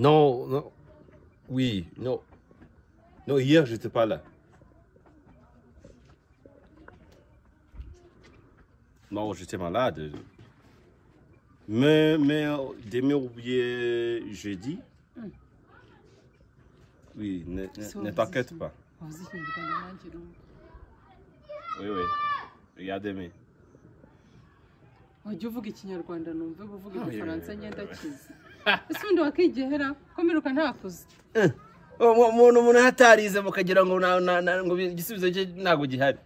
Non, non. Oui, non. Non, hier, j'étais pas là. Non, j'étais malade. Mais demain ou bien jeudi. Oui, ne t'inquiète pas. Oui, oui. Regardez-moi. Wajya uvuga ikinyarwanda numve uvuga igifaransa ngenda kizi. Ese undi wakigehera ko miruka ntakuze. Umuntu hatarize mukagira ngo igisubizo cye ntago gihari.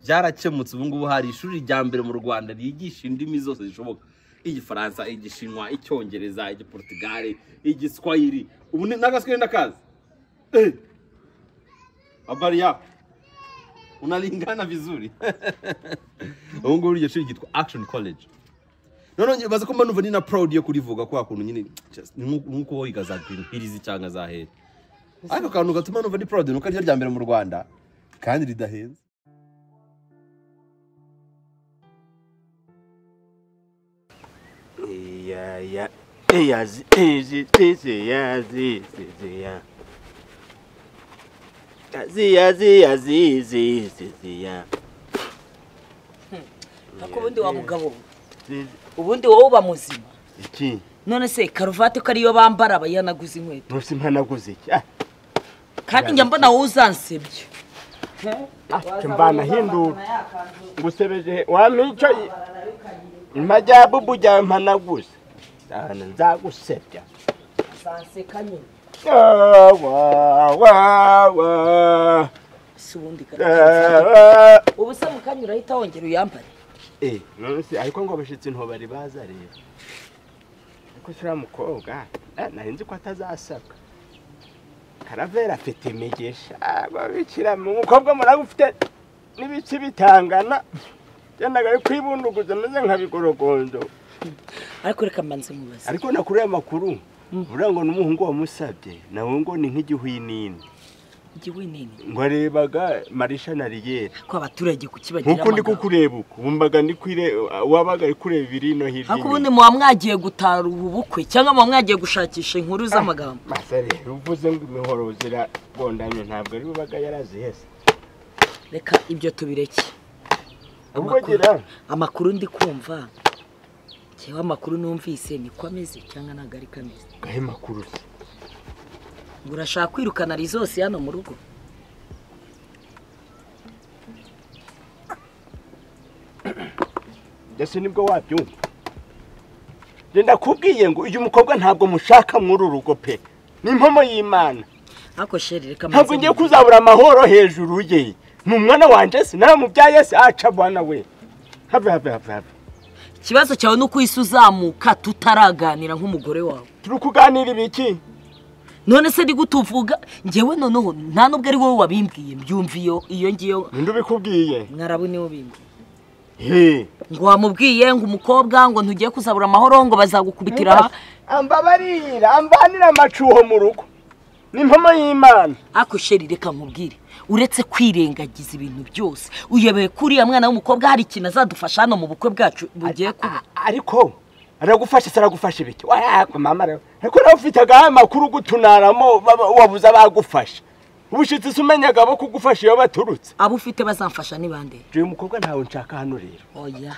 Byarakemutse ubu ngubu hari ishuri rya mbere mu Rwanda ryigisha indimi zose zishoboka. Igifaransa, igishinwa, icyongereza, igiportugale, igiswahili. Ubu nagaswahili ndakazi. Habari yako? Unalingana vizuri. Ubu ngubu iryo shuri ryitwa Action College. None baza ko mba numva nina proud yo kurivuga kwa kuntu nyine nkuko wiga za Green Hills cyangwa za Hehe. Ariko kantu gatuma numva ni proud nuko ari rya mbere mu Rwanda kandi ridahenze. Ubundi wa mugabo ubundi wowe uba muzima iki none se karuvati ko ariyo bambara bayanaguze inkweto nose mpanaguze iki kandi njya mbona wowe uzansebye mbana hindura ngusebeje wamico imajyabu bujya mpanaguze dana nzagusebya sanseka nyine wa subundi ubu se mukanyura ahita wongera uyambare none ariko ngo abashitsi nto bari baza rero ariko sura mukobwa narinzi ko atazasaka karavera afite imigisha babikira mu mukobwa muragufite n'ibici bitangana yandaga kwibunduguza meze nka bigorogondo ariko reka manze mubaza ariko nakuriye amakuru urango n'umuhungu wamusabye nawe ngo ni nk'igihwinini ngo arebaga Marisha na Riyera ko abaturage kukibagira nkuko ndi kukureba uko bumbaga ndi kwire wabaga ari kureba ibirino hirya ariko ubundi muwa mwagiye gutara ubukwe cyangwa muwa mwagiye gushakisha inkuru z'amagambo masare uvuze ngo imihoro zira bondanye ntabwo ari bubaga yarazihese reka ibyo tubireke amakuru ndi kumva cyewe amakuru numvise ni kwameze cyangwa nagari kameze gahe makuru urashaka kwirukana LIZOS hano mu rugo Jesse nibwo wabyumva Genda kubwiye ngo uyu mukobwa ntabwo mushaka muri urugo pe nimpomo y'Imana ako sheri reka ntabwo ngiye kuzabura amahoro hejuru ye numwana wanje se naramubyaye se aca bwana we have kibazo cyawe nuko isuzamuka tutaraganira nk'umugore wawe turi kuganira ibiki none se ndigutuvuga ngewe noneho nta nubwo ari wowe wabimbwiye mbyumva iyo ngiyo ndubikubwiye mwarabu niwe bimbwiye ngo wamubwiye ngo umukobwa ngo ntugiye kuzabura amahoro ngo bazagukubitira ambabarira ambanira amacuho mu rugo nimpomo y'Imana ako sheri reka nkubwire uretse kwirengagiza ibintu byose uyebeye kuri ya mwana w'umukobwa hari ikintu azadufasha hano mu bukwe bwacu bugiye kuba ariko aragufasha saragufasha ibiki mama rero ariko nawe ufitaga amakuru gutunaramo wabuza bagufasha ubushitsi sumenyaga abo kugufasha iyo baturutse abo ufite bazamfasha ni bande uyu mukobwa ntawe nshaka hano rero oya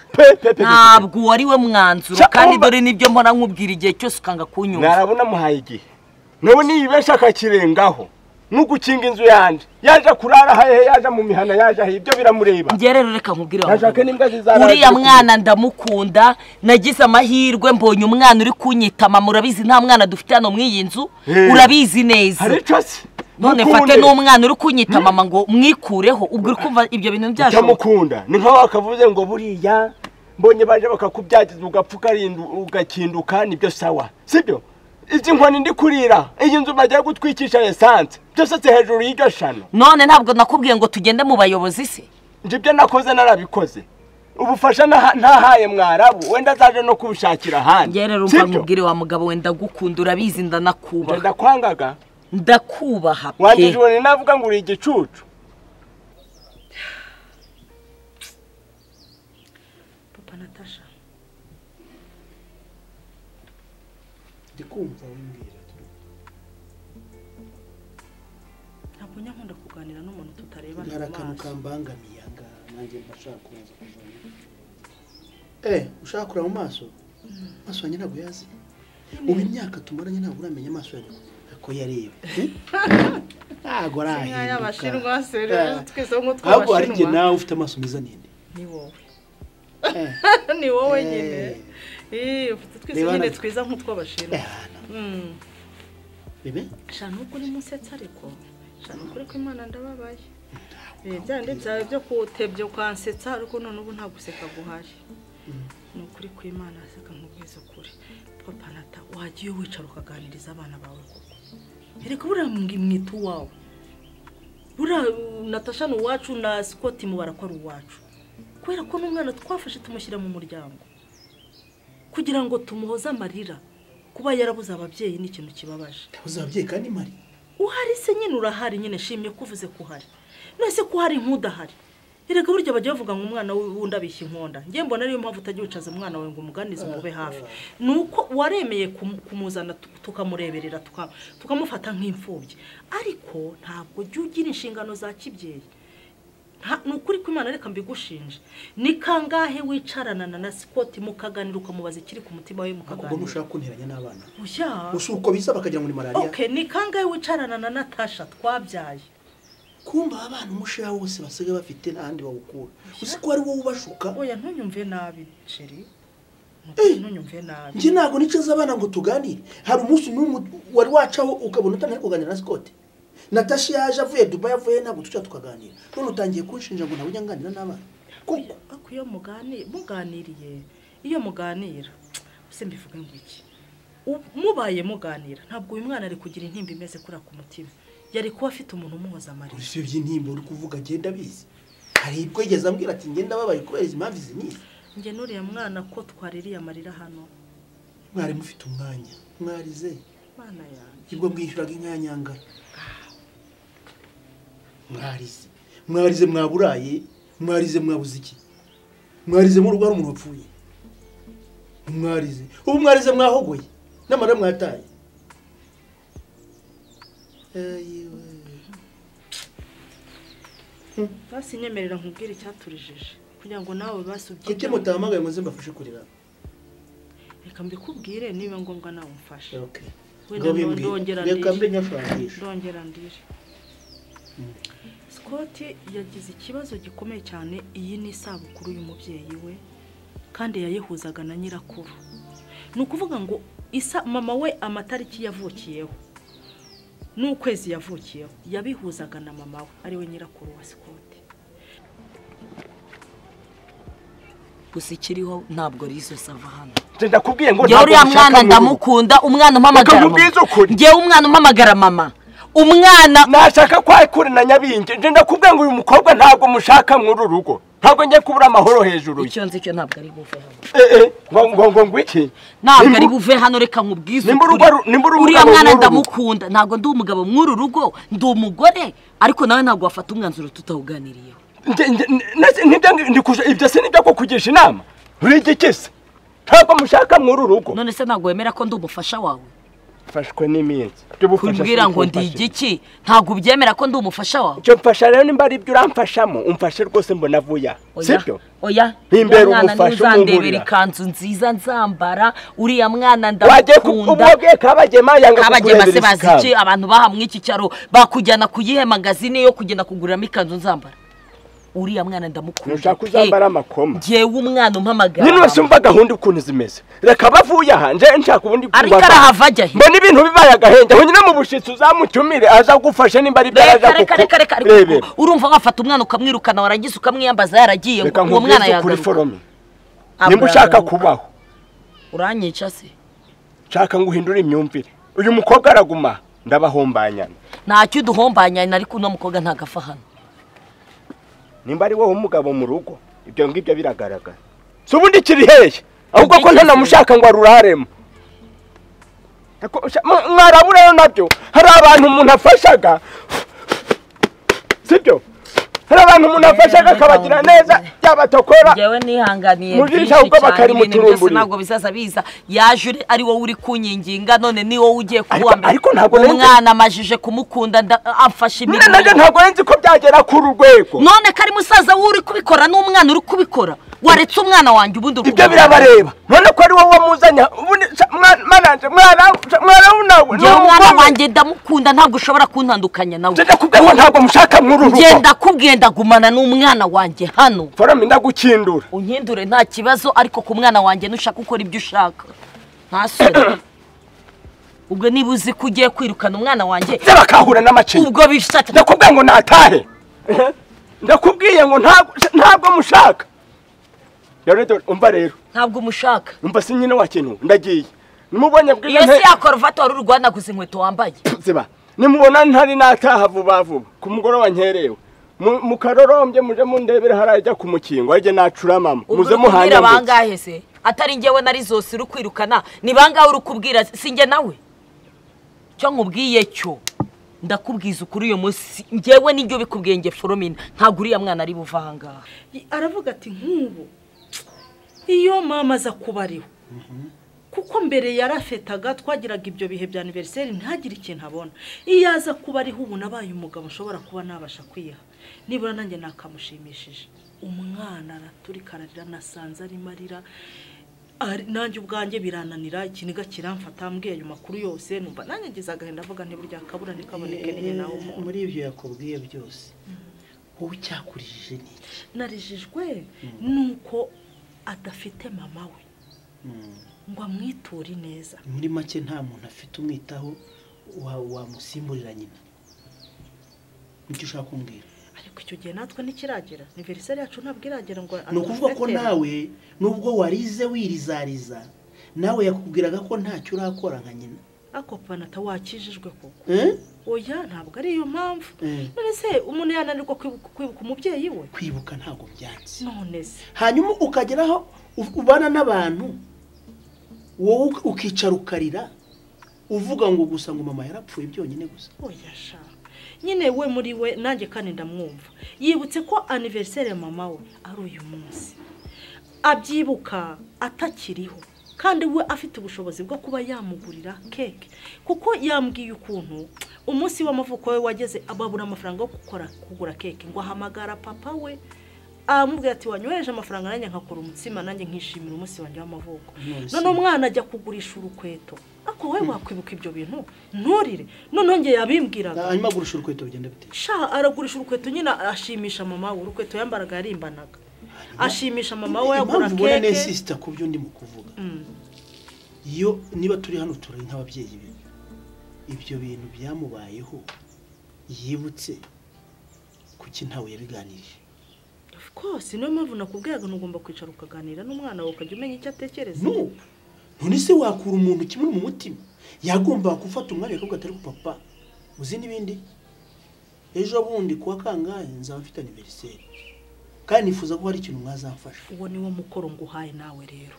ntabwo wari we mwanzuro kandi dore nibyo mpora nkubwira igihe cyose ukanga kunyumva narabona muhaye igihe nawe niyibesha akakirengaho nugukinga inzu yanje yaje kurara haye yaje mu mihana yaje ibyo biramureba ngiye rero reka nkubwire nashaka n'imbwa zizara uriya mwana ndamukunda nagize amahirwe mbonye umwana uri kunyitama murabizi nta mwana dufite hano mw'iyi nzu urabizi neza haricose none fate n'umwana uri kunyita mama ngo mwikureho ubwo kumva ibyo bintu byashoboka cyamukunda ni nka wakavuze ngo buriya mbonye baje bakakubyagiza ugapfuka ugakinduka nibyo sawa sibyo izi nkoni ndi kurira iyi nzu bagiye gutwikisha essence byose se hejuru y'igashano none ntabwo nakubwiye ngo tugende mu bayobozi se njibyo nakoze narabikoze ubufasha ntahaye mwarabu wenda zaje no kubushakira handi ngiye rero umva nkubwire wa mugabo wenda gukunda urabizi ndanakubaha ndakwangaga ndakubaha pe wandijwe navuga ngo uri igicucu papa Natasha ndikumva wimbwira tutarebana hari mu akantu maso. kambangamiye anga nanjye ndashaka kubaza kuzana ushaka kureba mu maso maso yanjye ntabwo yazi ubu imyaka tumaranye ntabwo uramenya amaso yawe ko yareba ntabwo arahinduka y'abashinwa serero twese ngo ahubwo ari njye twabashinwa nawe ufite amaso meza ninde ni wowe ni wowe nyine ufite twese nyine twiza nk'utwabashinwa bebe shana uko uri musetsa ariko shana ukuri ko Imana ndababaye byande byawe byo kutebye kwansetsa ariko none ubu nta guseka guhaje ni ukuri ko Imana aseka nkubwiza ukuri papa nata wagiye wicara ukaganiriza abana bawe koko ereka buriya mwita uwawe buriya Natasha ni uwacu na Scott mubara ko ari uwacu kubera ko n'umwana twafashe tumushyira mu muryango kugira ngo tumuhoze amarira kuba yarabuze ababyeyi ni ikintu kibabaje yabuze ababyeyi kandi mari uhari se nyine urahari nyine shimye kuvuze ko uhari nese ko hari nk'udahari erega burya bajya bavuga ngo umwana wundi abishya inkonda ngiye mbona ariyo mpamvu utagiye wicaza umwana wawe ngo umuganize umube hafi nuko waremeye kumuzana tukamureberera tukamufata nk'imfubyi ariko ntabwo jya ugira inshingano za kibyeyi nukuri ko Imana reka mbigushinje ni kangahe wicarana na Scott mukaganira ukamubaza ikiri ku mutima we mukaganira ubwo nushaka kunteranya n'abana uya usuko bisa bakagira ngo ni malaria okay ni kangahe wicarana na Natasha twabyaye kumba abana umusha wose basigaye bafite n'ahandi bawukura usiko ari wowe ubashuka oya ntunyumve nabi ceri ntunyumve nabi nje ntago nicaza abana ngo tuganire hari umunsi n'umwe wari wacaho ukabona utanaye kuganira na Scott Natasha yaje avuye Dubai avuye ntabwo tuca tukaganira none utangiye kunshinja ngo nawe nganira n'abana kuko akuyo muganiriye iyo muganira use mbivuga ngo iki mubaye muganira ntabwo uyu mwana ari kugira intimba imeze kura ku mutima yari kuba afite umuntu umuhoza amarira uri by'intimba uri kuvuga genda bizi hari ibwo yigeze ambwira ati ngenda babaye kubera impamvu izi nizi nge nuriya mwana ko twaririye amarira hano mwari mufite umwanya mwarize mwana yanjye ibwo mwishyuraga inkanyanga mwarize mwaburaye mwarize mwabuze iki mwarize mu rugo ari umuntu wapfuye mwarize ubu mwarize mwahogoye n'amara mwataye basi nyemerera nkubwire icyaturijije kugira ngo nawe basubye kuki mutahamagaye ngo mbafashe kurira reka mbikubwire niba ngombwa nawe umfashe okay ndongera ndire Scott yagize ikibazo gikomeye cyane iyi ni isabukuru y'umubyeyi we kandi yayihuzaga na nyirakuru ni ukuvuga ngo mama we amatariki yavukiyeho n'ukwezi yavukiyeho yabihuzaga na mama we ari we nyirakuru wa Scott gusa ikiriho ntabwo LIZOS ava hano ndakubwiye ngo ntabwo uriya mwana ndamukunda umwana umpamagara ngewe umwana umpamagara mama umwana nashaka kwakura na nyabinge nje ndakubwiye ngo uyu mukobwa ntabwo mushaka muri rugo ntabwo ngiye kubura amahoro hejuru icyo nzi cyo ntabwo ari buve hano ngo iki ntabwo ari buve hano reka nkubwize uriya mwana ndamukunda ntabwo ndi umugabo mw'uru rugo ndi umugore ariko nawe ntabwo wafata umwanzuro tutawuganiriyeho ibyo se nibyo ko kugisha inama uri igikese ntabwo mushaka muri rugo none se ntabwo wemera ko ndi umufasha wawe fashwe n'iminsi kubwira ngo ndi igiki ntabwo ubyemera ko ndi umufasha wawe cyo mfasha rero nimba ari ibyo uramfashamo umfashe rwose mbona vuya sibyo oya ntimbere umufasha umugurira ikanzu nziza nzambara uriya mwana ndamukunda ubwoge kabagema yanga se baziki abantu bahamwe iki cyaro bakujyana kuyihe magazine yo kugenda kuguriramo ikanzu nzambara uriya mwana ndamukunda nushaka uzambara amakoma ngewe umwana umpamagara nyine wese umva gahunda ukuntu zimeze reka bavuye aha nje nshaka ubundi ariko arahava ajya he mbona ibintu bibaye agahenge aho nyine mu bushitsi uzamutumire aza gufasha nimba ari byaraza reka urumva wafata umwana ukamwirukana warangiza ukamwiyambaza yaragiye uwo mwana yagaruka nimba ushaka kubaho uranyica se nshaka ngo uhindure imyumvire uyu mukobwa araguma ndabahombanyana ntacyo uduhombanyana ariko uno mukobwa ntagafa hano nimba ari wowe umugabo mu rugo ibyo ngibyo biragaragara so ubundi kiri hehe ahubwo ko ntanamushaka ngo aruraremo mwaraburayo nabyo hari abantu umuntu afashaga sibyo hari abantu umuntu afasha akabagira neza byabatokora yewe nihanganiye mujisha uko bakari mu turumburi ntabwo bizaza biza yaje ari wowe uri kunyinginga none ni wowe ugiye kuwambira ariko ntabwo umwana amajije kumukunda amfasha imirimo none ntabwo nzi ko byagera ku rwego none kari musaza uri kubikora n'umwana uri kubikora waretse umwana wanjye ubundi ibyo birabareba none ko ari wowe wamuzanya ubundi mwana unawe umwana wanjye ndamukunda ntabwo ushobora kuntandukanya nawe ndakubwiye ntabwo mushaka muri urugo ngenda kubwenda gumana n'umwana wanjye hano forami ndagukindura unkindure nta kibazo ariko ku mwana wanjye nushaka ukora ibyo ushaka ntasore ubwo niba uzi ko ugiye kwirukana umwana wanjye bakahura n'amacinya ubwo bishaka ndakubwiye ngo natahe ndakubwiye ngo ntabwo mushaka umva rero ntabwo mushaka umva si nyine wa kintu ndagiye nimubonye bwiza iyo si ya koruvati wari urwanaguza inkweto wambaye ziba nimubona ntari nataha vuba vuba ku mugoroba nkerewe mukarorombye muje mundebera harajya ku mukingo arije nacura mama muze muhanya bangahe se atari ngewe na LIZOS uri kwirukana ni bangahe uri kubwira singe nawe cyo nkubwiye cyo ndakubwiza ukuri uyo munsi ngewe n'ibyo bikubwiye nge Foromina ntago uriya mwana ari buva ahangaha aravuga ati nk'ubu iyo mama aza kuba ariho kuko mbere yarafetaga twagiraga ibyo bihe bya anniversaire ntagire ikintu abona iyo aza kuba ariho ubu nabaye umugabo ushobora kuba nabasha kwiha nibura nanjye nakamushimishije umwana araturikarira nasanze ari marira nanjye ubwanjye birananira ikiniga kiramfata mbwiye ayo makuru yose numva nanjye ngize agahinda avuga ntiburya kabura nikaboneke nihe nawe muri ibyo yakubwiye byose wowe cyakurijije ni narijijwe nuko adafite mama we ngo amwiture neza muri make nta muntu afite umwitaho wamusimburira nyina nicyo ushaka kumbwira ariko icyo gihe natwe nikiragera anniversaire yacu ntabwo iragera ngo ni ukuvuga ko nawe nubwo warize wirizariza nawe yakubwiraga ko ntacyo urakora nka nyina ako panata wakijijwe koko oya ntabwo ari iyo mpamvu none se umuntu yananirwa kwibuka umubyeyi we kwibuka ntabwo byanze none se hanyuma ukageraho ubana n'abantu wowe ukicara ukarira uvuga ngo gusa ngo mama yarapfuye byonyine gusa oya sha nyine we muri we nanjye kandi ndamwumva yibutse ko anniversaire ya mama we ari uyu munsi abyibuka atakiriho kandi we afite ubushobozi bwo kuba yamugurira keke kuko yambwiye ukuntu umunsi w'amavuko we wageze ababura amafaranga yo kugura keke ngo ahamagara papa we amubwira ati wanyohereje amafaranga nanjye nkakora umutsima nanjye nkishimira umunsi wanjye w'amavuko none umwana ajya kugurisha urukweto ako we wakwibuka ibyo bintu nturire none nge yabimbwiraga hanyuma agurisha urukweto bigenda bite sha aragurisha urukweto nyine ashimisha mama we urukweto yambaraga yarimbanaga ashimisha mama we agura keke ubona nesista ku byo ndimo kuvuga iyo niba turi hano turi nk'ababyeyi be ibyo bintu byamubayeho yibutse kuki ntawe yabiganirije of course niyo mpamvu nakubwiraga ntugomba kwicara ukaganira n'umwana wawe ukajya umenya icyo atekereza none se wakura umuntu kimwe mu mutima yagomba gufata umwanya akavuga atari papa uzi n'ibindi ejo bundi kuwa kangahe nzaba mfite anniversaire kandi nifuza ko hari ikintu mwazamfasha uwo ni wo mukoro nguhaye nawe rero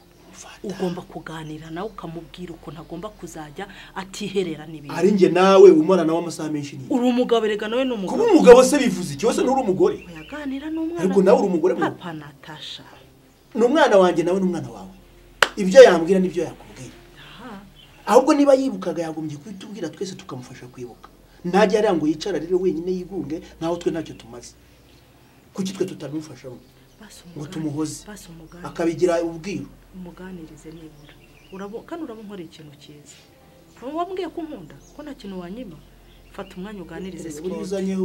ugomba kuganira nawe ukamubwira ukuntu agomba kuzajya atiherera n'ibindi ari nge nawe umara nawe amasaha menshi ni uri umugabo rega nawe n'umugabo kuba umugabo se bivuze cyose n'uri umugore yaganira n'umwana ariko nawe uri umugore papa Natasha n'umwana wanjye nawe n'umwana wawe ibyo yambwira nibyo yakubwira ahubwo niba yibukaga yagombye kwitubwira twese tukamufasha kwibuka ntajya ari ngo yicara rero wenyine yigunge naho twe ntacyo tumaze kuki twe tutamufashamo ngo tumuhoze akabigira ubwiru umuganirize nibura kandi urabona ikintu cyiza wambwiye ko nkunda ko nta kintu wanyima fata umwanya uganirize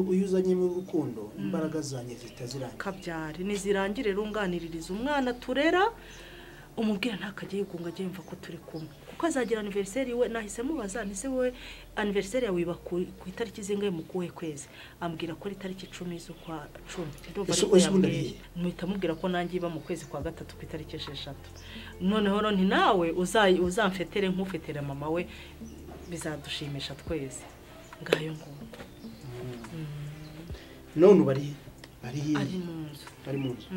uyuzanye mu rukundo imbaraga zanjye zitazirangira kabyari nizirangire runganiririza umwana turera umubwira ntakajye yigunga ajye yumva ko turi kumwe kuko azagira anniversaire we nahise mubaza nise we anniversaire yawe iba ku itariki zingahe mu kuwe kwezi ambwira ko ari itariki 10 z'ukwa 10 nuhita mubwira ko nanjye iba mu kwezi kwa gatatu ku itariki 6 noneho nti nawe uzamfetere nk'ufetere mama we bizadushimisha twese ngayo ngo none bari mu nzu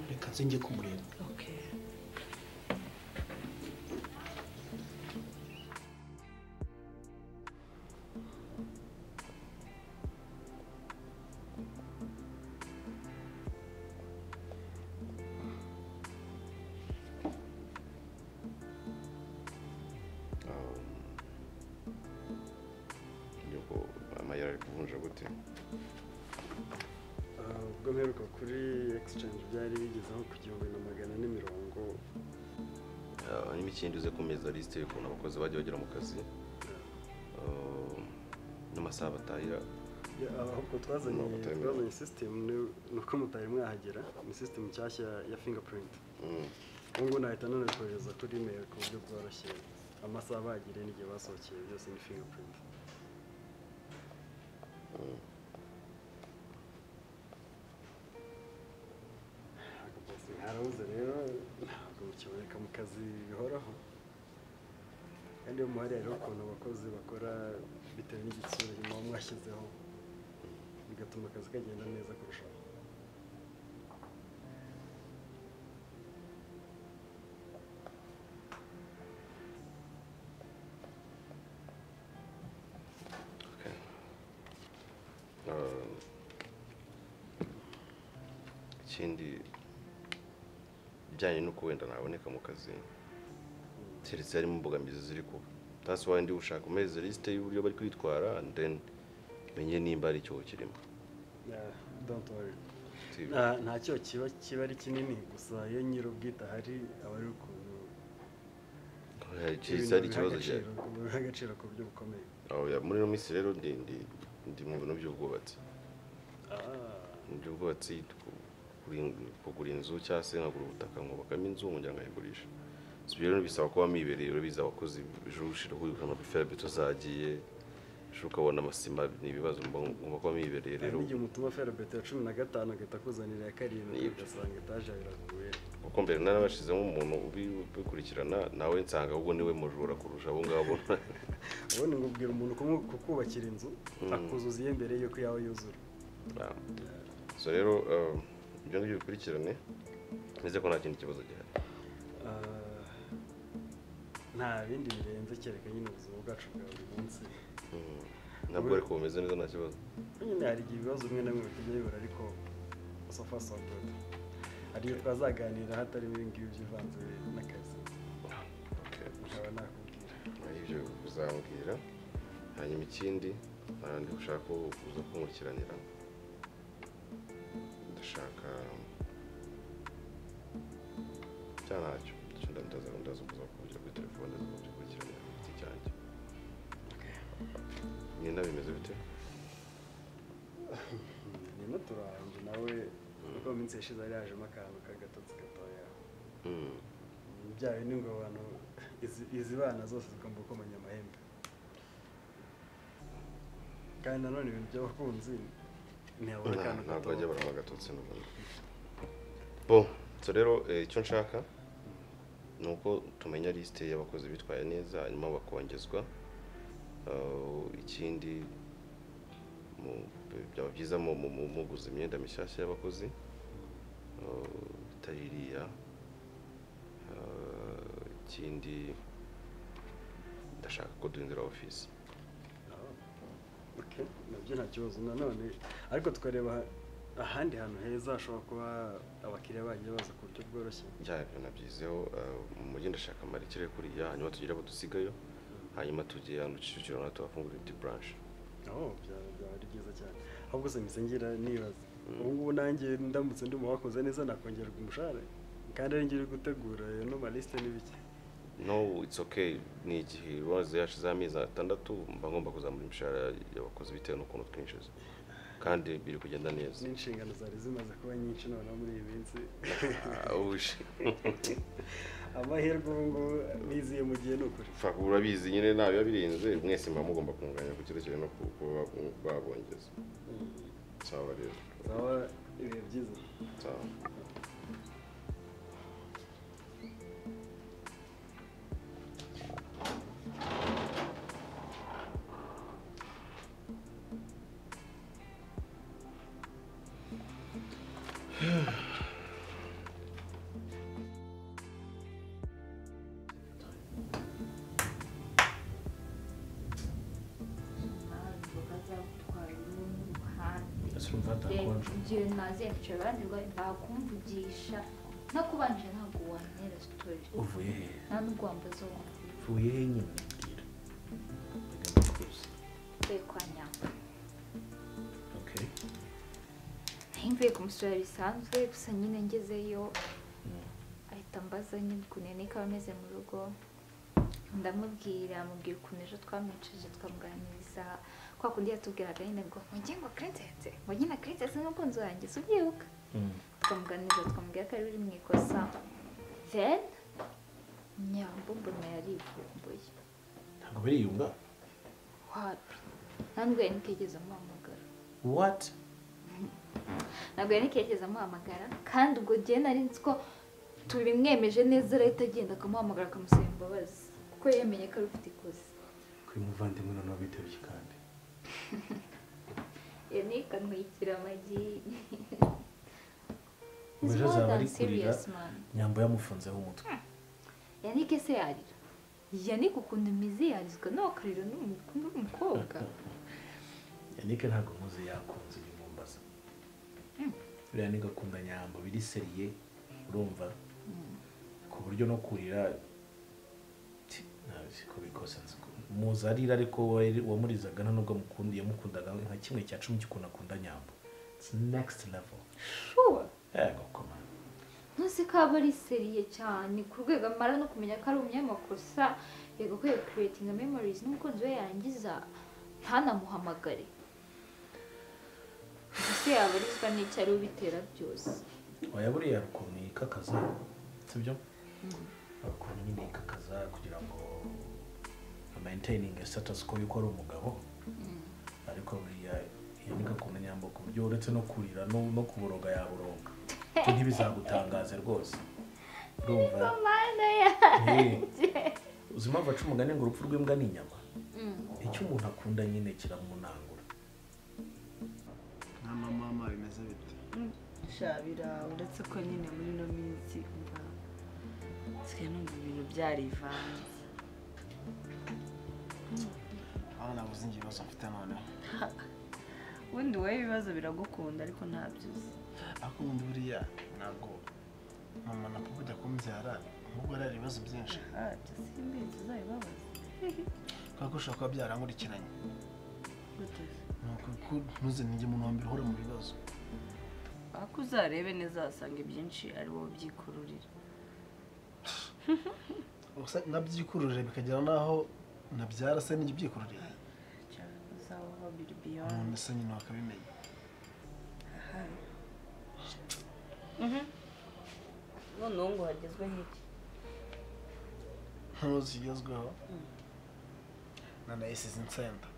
reka nzinge kumureba okay mperuka kuri exchange byari bigezeho ku 1,100. hanyuma ikindi uze kumeza liste y'ukuntu abakozi bajya bagera mu kazi n'amasaha batahira. Ahubwo twazanye system nuko mutari mwahagera ni system nshyashya ya fingerprint. Ubwo nahita none kohereza kuri email ku buryo bworoshye amasaha bagire n'igihe basohokeye byose ni fingerprint. Harabuze rero ntabwo bikiboneka mu kazi bihoraho, kandi iyo muhari hariho ukuntu abakozi bakora bitewe n'igitsina muba mwashyizeho bigatuma akazi kagenda neza kurushaho. Ikindi bijyanye n'uko wenda naboneka mu kazi keretse harimo imbogamizi ziri kuba, that's why ndi ushaka umeze liste y'uburyo bari kwitwara and then menye nimba ari cyo kirimo. Don't worry. Nta cyo kiba ari kinini gusa iyo nyiro bwita hari abari ukuntu hari ikibazo cy'agaciro ku buryo bukomeye. Muri no minsi rero ndi mu bintu by'ubwubatsi. By'ubwubatsi kugura inzu cyangwa se nkagura ubutaka nkubakamo inzu nkongera nkayigurisha. Ibyo rero bisaba kuba mibereye rero biza abakozi ushira kuri amaferbeto zagiye ukabona amasima ni ibibazo ngomba kuba mibereye rero. N'igihe umutuma ferbeto ya 15 agahita kuzanira ya 7 ugasanga etaje biraguye. Kuko mbere narabashizemo umuntu ubikurikirana nawe nsanga ahubwo niwe mujura kurusha abo ngabo. Ubone ngo ubwira umuntu kukubakira inzu akuzuziye mbere yuko yawe yuzura. So rero ibyo ngibyo bikurikirane neze ko nta kindi kibazo gihari. Nta bindi birenze kereka nyine ubuzima bwacu bwa buri munsi. Ntabwo ariko bumeze neza nta kibazo. Nyine hari ibibazo bimwe na bimwe bijya bibura ariko so far so good. Hari twazaganira hatari ibintu ngibi bivanze n'akazi. Nkaba nakubwira. Ibyo uzambwira. Hanyuma ikindi ndi gushaka uza kumurikiranira. Ndashaka cyanacho ndaza kuza kuvugira kuri telefone zo kubikurikirana iki cyanjye. Ni nabimeze bite? Ni naturanje nawe uko minsi yashize ari yaje akantu kagatotsi gatoya. Byawe ni ngo abantu izi bana zose zigomba kumenya amahembe. Kandi nanone ibintu by'abakunzi ntiyabona kandi ntabwo bajya barama gatotsi n'ubundi. Bo so rero icyo nshaka nuko tumenya liste y'abakozi bitwaye neza hanyuma bakongezwa. Ikindi byaba byiza muguza imyenda mishyashya y'abakozi itaririya. Ikindi ndashaka ko duhindura office. Nabyo nta kibazo nanone ariko tukareba ahandi hantu heza hashobora kuba abakiriya bagiye baza ku buryo bworoshye. Byabyo nabyizeho mu gihe ndashaka marikire kuriya hanyuma tugira abo dusigayo hanyuma tugiye hano Kicukiro na tubafungura indi branch. Byaba ari byiza cyane. Ahubwo se misengera nibaza ubu ngubu nanjye ndamutse ndi mu bakoze neza nakongerwa umushahara kandi ari ngiri gutegura no ma liste n'ibiki. No, it's okay. Ni igihe waze yashize amezi 6 mba ngomba kuzamura imishahara y'abakozi bitewe n'ukuntu twinjiza kandi biri kugenda neza. N'inshingano zari zimaze kuba nyinshi none muri iyi minsi. Amahirwe ngo biziye mu gihe n'ukuri. Fakura bizi nyine nawe yabirinze mwese mba mugomba kunganya ku kirekire no kuba babongeza. Sawa rero. Sawa ibihe byiza. Sawa. igihe nazenduce abandi ngo bakumvugisha nakubanje ntabwo wantera story uvuye he nta n'urwambazo wamvuye uvuye he nyine mbwira twe kwa nyamba okay mvuye kumusura bisanzwe gusa nyine ngezeyo ahita ambaza nyine ukuntu Yannick aba ameze mu rugo ndamubwira amubwira ukuntu ejo twamwicaje twamuganiriza kwa kundi yatubwiraga nyine ngo ngo Princess ngo nyine Princess n'umukunzi wanjye si ubyibuka twamuganiriza twamubwira ko ari biri mu ikosa then nyambo mbona yarivumbuye ntabwo biriyunga wapi ntabwo Yannick yigeze amuhamagara what ntabwo Yannick yigeze amuhamagara kandi ubwo gihe nari nzi ko tubimwemeje neza arahita agenda akamuhamagara akamusaba imbabazi kuko yamenye ko ari ufite ikosa kuri muvandimwe noneho biteruye kandi Yannick antwikira amagi ejo azaba ari kurira nyambo yamufunzeho umutwe Yannick se yarira Yannick ukunda imizi yarizwa nawe akarira n'umukobwa Yannick ntabwo muzi yakunze ibimumbaza buriya Yannick akunda nyambo biri seriye urumva ku buryo no kurira ko bikose muzi arira ariko wamurizaga nta nubwo mukundiye mukundaga nka kimwe cya 10 cy'ukuntu akunda nyambo it's next level sure yego koma ntuzi ko aba ari seriye cyane ku rwego amara no kumenya ko ari umunyamakosa yagakwiye creating memories n'umukunzi we yarangiza ntanamuhamagare ese yabarizwa n'icyo ari ubitera byose oya buriya ukuntu yikakaza sibyo ukuntu nyine yikakaza kugira ngo maintaining a status quo yuko ari umugabo ariko buriya Yannick akunda nyambo ku buryo uretse no kurira no kuboroga yaburoga ntibizagutangaze rwose urumva uzima vaca umugani ngo urupfu rw'imbwa ni inyama icyo umuntu akunda nyine kiramunangura nta mama bimeze bite shabira uretse ko nyine muri no minsi umva sigaye numva ibintu byarivanze aho nabuze ibibazo mfite noneho ubundi wowe ibibazo biragukunda ariko ntabyo uzi ariko ubundi buriya ntabwo mama na papa ujya kumbyara ahubwo ari ibibazo byinshi simbizi uzabibabaza kubera ko ushobora kuba byarankurikiranye ntuze ninjye umuntu wa mbere uhora mu bibazo ariko uzarebe neza wasanga ibyinshi ari wowe ubyikururira nabyikururira bikagera n'aho nabyara se n'ibyo byikururira uzabaho biri beyond none se nyine wakabimenya noneho ngo hagezwe nk'iki ntuzi igezweho nanayisize insenda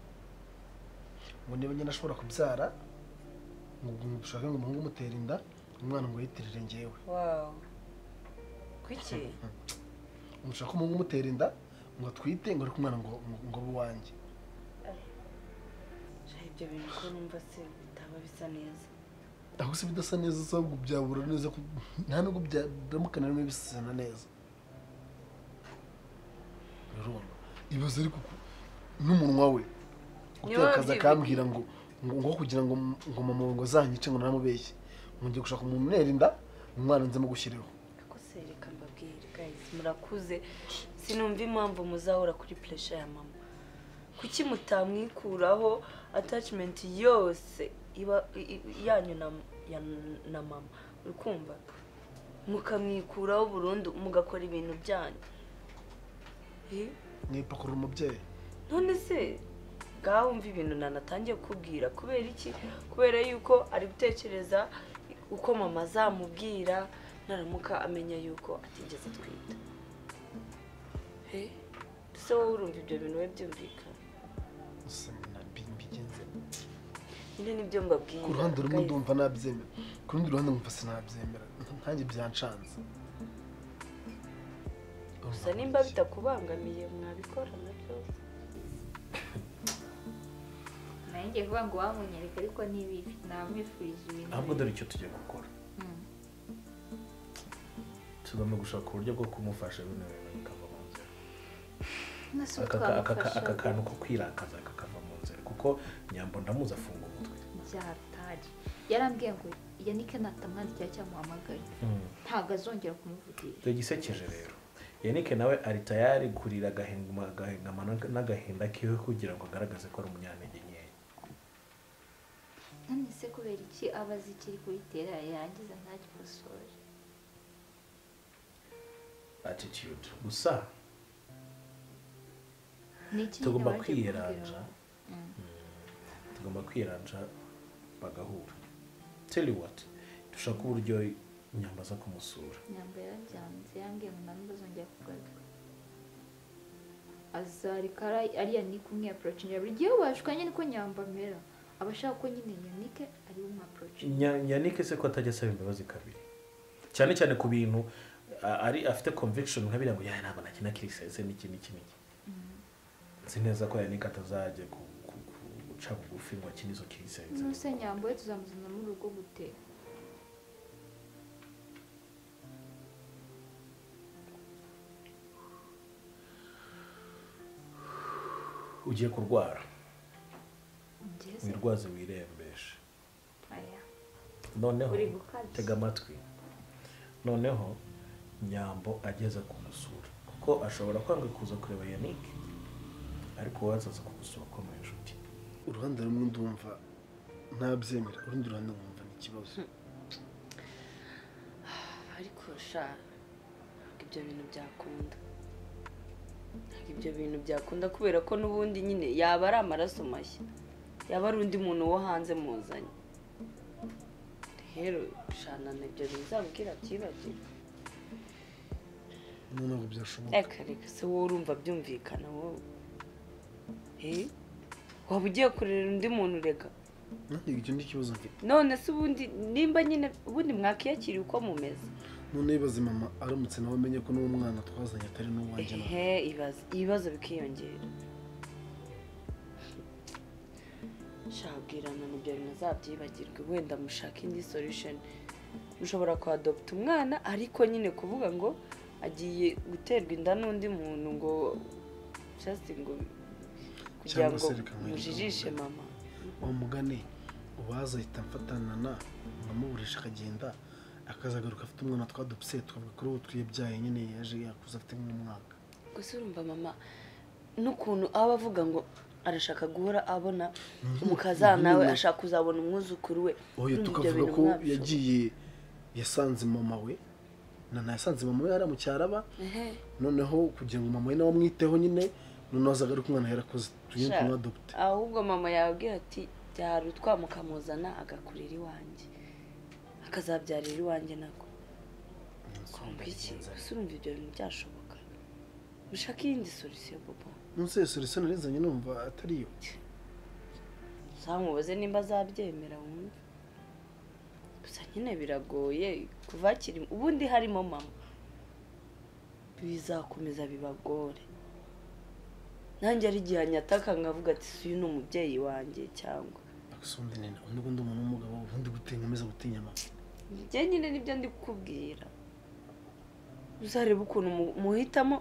ngo niba nyine ashobora kubyara ngo dushake ngo umuhungu umutera inda umwana ngo yitirire njyewe wow kuki umushaka umuhungu umutera inda ngo atwite ngo ariko umwana ngo buwanjye ibyo bintu ko numva se bitaba bisa neza aho se bidasa neza ahubwo byabura neza nta nubwo byaramukana rimwe bisana neza urumva ibibazo ariko n'umunwa we utakaza akambwira ngo kugira ngo mama ngo zanyice ngo namubeshye ngiye gushaka umuntu unera inda umwana nze mugushyiriho ariko se reka mbabwire guys murakuze sinumva impamvu muzahora kuri pressure ya mama kuki mutamwikuraho attachment yose iba yanyu na mama urukumva mukamwikuraho burundu mugakora ibintu byanyu mwipakurura umubyeyi none se ngaho wumva ibintu nanatangiye kukubwira kubera iki kubera yuko ari gutekereza uko mama azamubwira naramuka amenya yuko atigeze atwita se wowe urumva ibyo bintu we byumvikana nyine nibyo mbabwira ku ruhande rumwe ndumva nabyemera ku rundi ruhande nkumva sinabyemera ntange byanshanze gusa nimba bitakubangamiye mwabikora na byose nanjye kuvuga ngo wamunyereka ariko n'ibibi namwifurije ibintu ahubwo dore icyo tugiye gukora tugomba gushaka uburyo bwo kumufasha bino bintu bikava mu nzira aka kantu ko kwirakaza kakava mu nzira kuko nyambo ndamuzi afunga umutwe byatari yarambwiye ngo Yannick natamwandikira cyangwa muhamagaye ntabwo azongera kumuvugira icyo gisekeje rero Yannick nawe ari tayari kurira agahengama n'agahinda kiwe kugira ngo agaragaze ko ari umunyantege nkeya none se kubera iki abazi ikiri kubitera yarangiza ntagikosore attitude gusa ni iki tugomba kwiranja tugomba kwiranja bagahura tell you what dushaka uburyo Nyamba aza kumusura Nyamba yarabyanze yambwiye ngo ntabwo azongera kugaruka azarikara ariya ni kumwe approaching buri gihe washukanye niko Nyamba amera abashaka ko nyine Yannick ari we approaching Yannick se ko atajya asaba imbabazi kabiri cyane cyane ku bintu ari afite conviction nkabira ngo ya ntabwo nakina kirisese n'iki nzi neza ko Yannick atazajya guca bugufi ngo akine izo kirisese nuse Nyamba we tuzamuzana mu rugo gute ugiye kurwara wirwaze wirembeshe noneho tega amatwi noneho Nyambo ageze kumusura kuko ashobora kwanga kuza kureba Yannick ariko wazaza kumusura ko mu inshuti uruhande rumwe ndumva ntabyemera urundi ruhande nkumva ni ikibazo ariko sha ibyo bintu byakunda ibyo bintu byakunda kubera ko nubundi nyine yaba ari amaraso mashya yaba ari undi muntu wo hanze muzanye rero shana nibyo bizabwira byibagira none byashoboka reka se wowe urumva byumvikana wowe waba ugiye kurera undi muntu rega icyo ndi kibazo mfite none se ubundi nimba nyine ubundi mwakiyakiriye uko mumeze none ibaze mama aramutse nawe amenye ko n'uwo mwana twazanye atari n'uwanjye ibibazo bikiyongera shabwirana nibyo bizabyibagirwe wenda mushaka indi solution mushobora kuadopta umwana ariko nyine kuvuga ngo agiye guterwa inda n'undi muntu ngo just ngo kugira ngo mujijishe mama umugane ubaza ahita mfatanana nkamuburisha akagenda akazagaruka afite umwana twadopse twavuga kuri uwo twibyaye nyine yaje yakuza afite nk'umwaka gusa urumva mama n'ukuntu aba avuga ngo arashaka guhora abona umukazana we ashaka kuzabona umwuzukuru we oya tukavuga ko yagiye yasanze mama we yasanze mama we aramucyaraba noneho kugira ngo mama we nawe amwiteho nyine noneho azagaruka umwana yarakoze tugiye kumwadopte ahubwo mama yabwira ati byari twamukamuzana agakurira iwanjye akazabyarira iwanjye nako iki urumva ibyo bintu byashoboka ushaka iyindi solution bobo nuse solution narizanye numva atariyo samubaze nimba azabyemera wumva gusa nyine biragoye kuva kiri ubundi harimo mama bizakomeza bibagore nanjye ari gihe anyataka ngavuga ati suyu ni umubyeyi wanjye cyangwa akusonde nene undi umuntu w'umugabo ubundi gutinya ameze gutinya mama njye nyine nibyo ndi kukubwira uzareba ukuntu muhitamo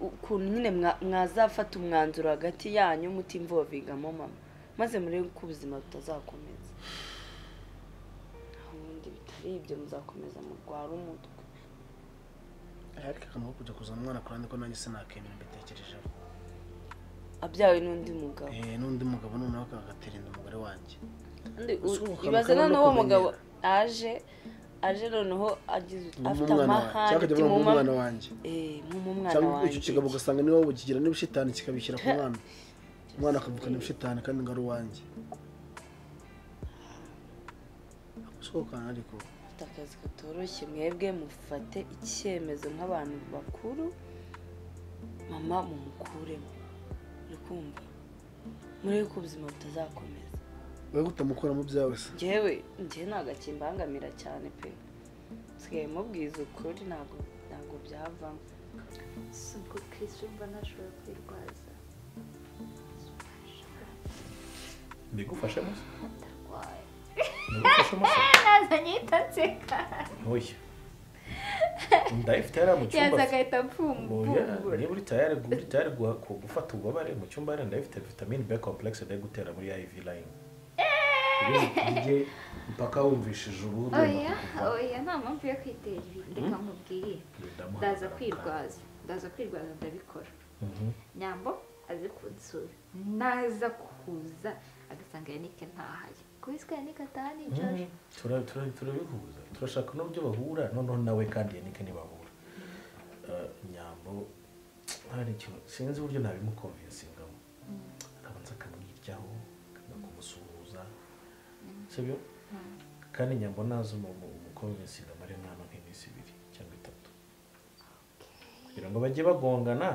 ukuntu nyine mwazafata umwanzuro hagati yanyu mutimvovingamo mama maze murebe ko ubuzima butazakomeza ubundi bitari ibyo muzakomeza murwara umutwe ariko akamaro kujya kuzana umwana kurande ko nanjye sinakemera mbitekerejeho abyawe n'undi mugabo n'undi mugabo noneho akagatera inda umugore wanjye ibaze noneho uwo mugabo aje noneho agize afite amahane mu mwana wanjye mu mwana wanjye icyo kigabo ugasanga niwe bukigira n'ibishitani kikabishyira ku mwana umwana akavukana ibishitani kandi ngo ari uwanjye agusohokana ariko akazi katoroshye mwebwe mufate icyemezo nk'abantu bakuru mama mumukuremo uri kumva murebe ko ubuzima butazakomeza wowe utamukora mu byawe se njye ntabwo akimbangamira cyane pe nsigaye mubwiza ukuri ntabwo byavamo si ubwo Chris urumva ntashobora kwirwaza mbigufashemo ndarwaye mbigufashemo se nazanye itanseka oya ndayifite yari mu cyumba yaza agahita mfungura niba uri tayari gufata ububabare mu cyumba yari ndayifite vitamine B complex ndaye gutera muri IV line Ije mpaka wumvishije uruhu oya nta mpamvu yo kwitera ibintu reka nkubwire ndaza kwirwaza ndabikora Nyambo aze kunsura naza kuza agasanga Yannick ntahaye kubiswe Yannick ataha nijoro turabihuza turashaka n'uburyo bahura noneho nawe kandi Yannick ntibahura nyambo hari icyo sinzi uburyo nabimukonvinsingamo akabanza akamwiryaho akakumusuhuza sibyo kandi nyambo nazo umukonvinsinga mare mwana nk'iminsi 2 cyangwa 3 kugira ngo bajye bagongana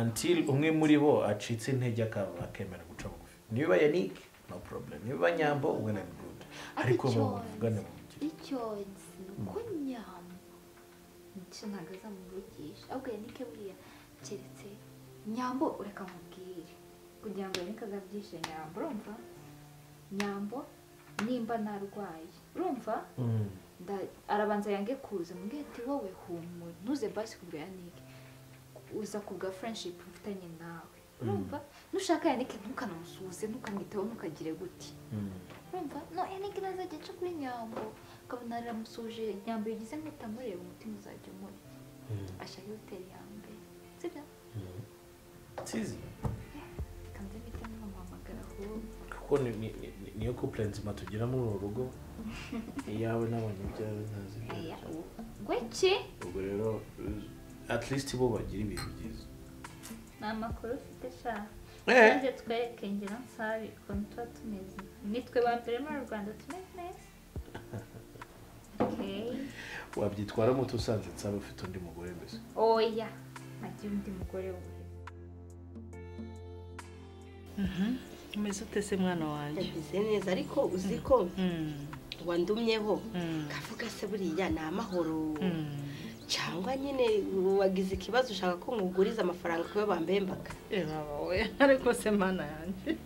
until umwe muri bo acitse intege akemera guca bugufi niba Yannick no problem niba nyambo well and good ariko bavugana icyo ko nyambo nicyo ntagaza mu rugisha ahubwo Yannick buriya keretse nyambo ureka mubwire kugira ngo Yannick azabyishe nyambo urumva nyambo nimba narwaye urumva arabanza yange kuza mbwira ati wowe humura ntuze basi kubwa Yannick uza kubwa friendship mfitanye nawe urumva nushaka Yannick ntukanamusuze ntukamwiteho ntukagire guti urumva no Yannick nazajya aca kuri nyambo kabona aramusuje nyambo yigize nk'utamureba umutima uzajya umuri ashaka hoteli yambe sibyo sizi kanze bite muhamagara aho kuko niyo couple nzima tugira muri uru rugo iyawe n'abanye byawe ntazi gweki ubwo rero at least bo bagira ibintu byiza n'amakuru ufite sha yaje twereke ngira nsabi ukuntu tuba tumeze nitwe ba mbere mu Rwanda tumeze neza wabyitwara muto usanze nsaba ufite undi mugore mbese oya agira undi mugore we umeze utese mwana wanjye yabize neza ariko uzi ko wandumyeho kavuga se buriya ni amahoro cyangwa nyine wagize ikibazo ushaka ko nkuguriza amafaranga kuba bambembaga baba we ariko se mana yanjye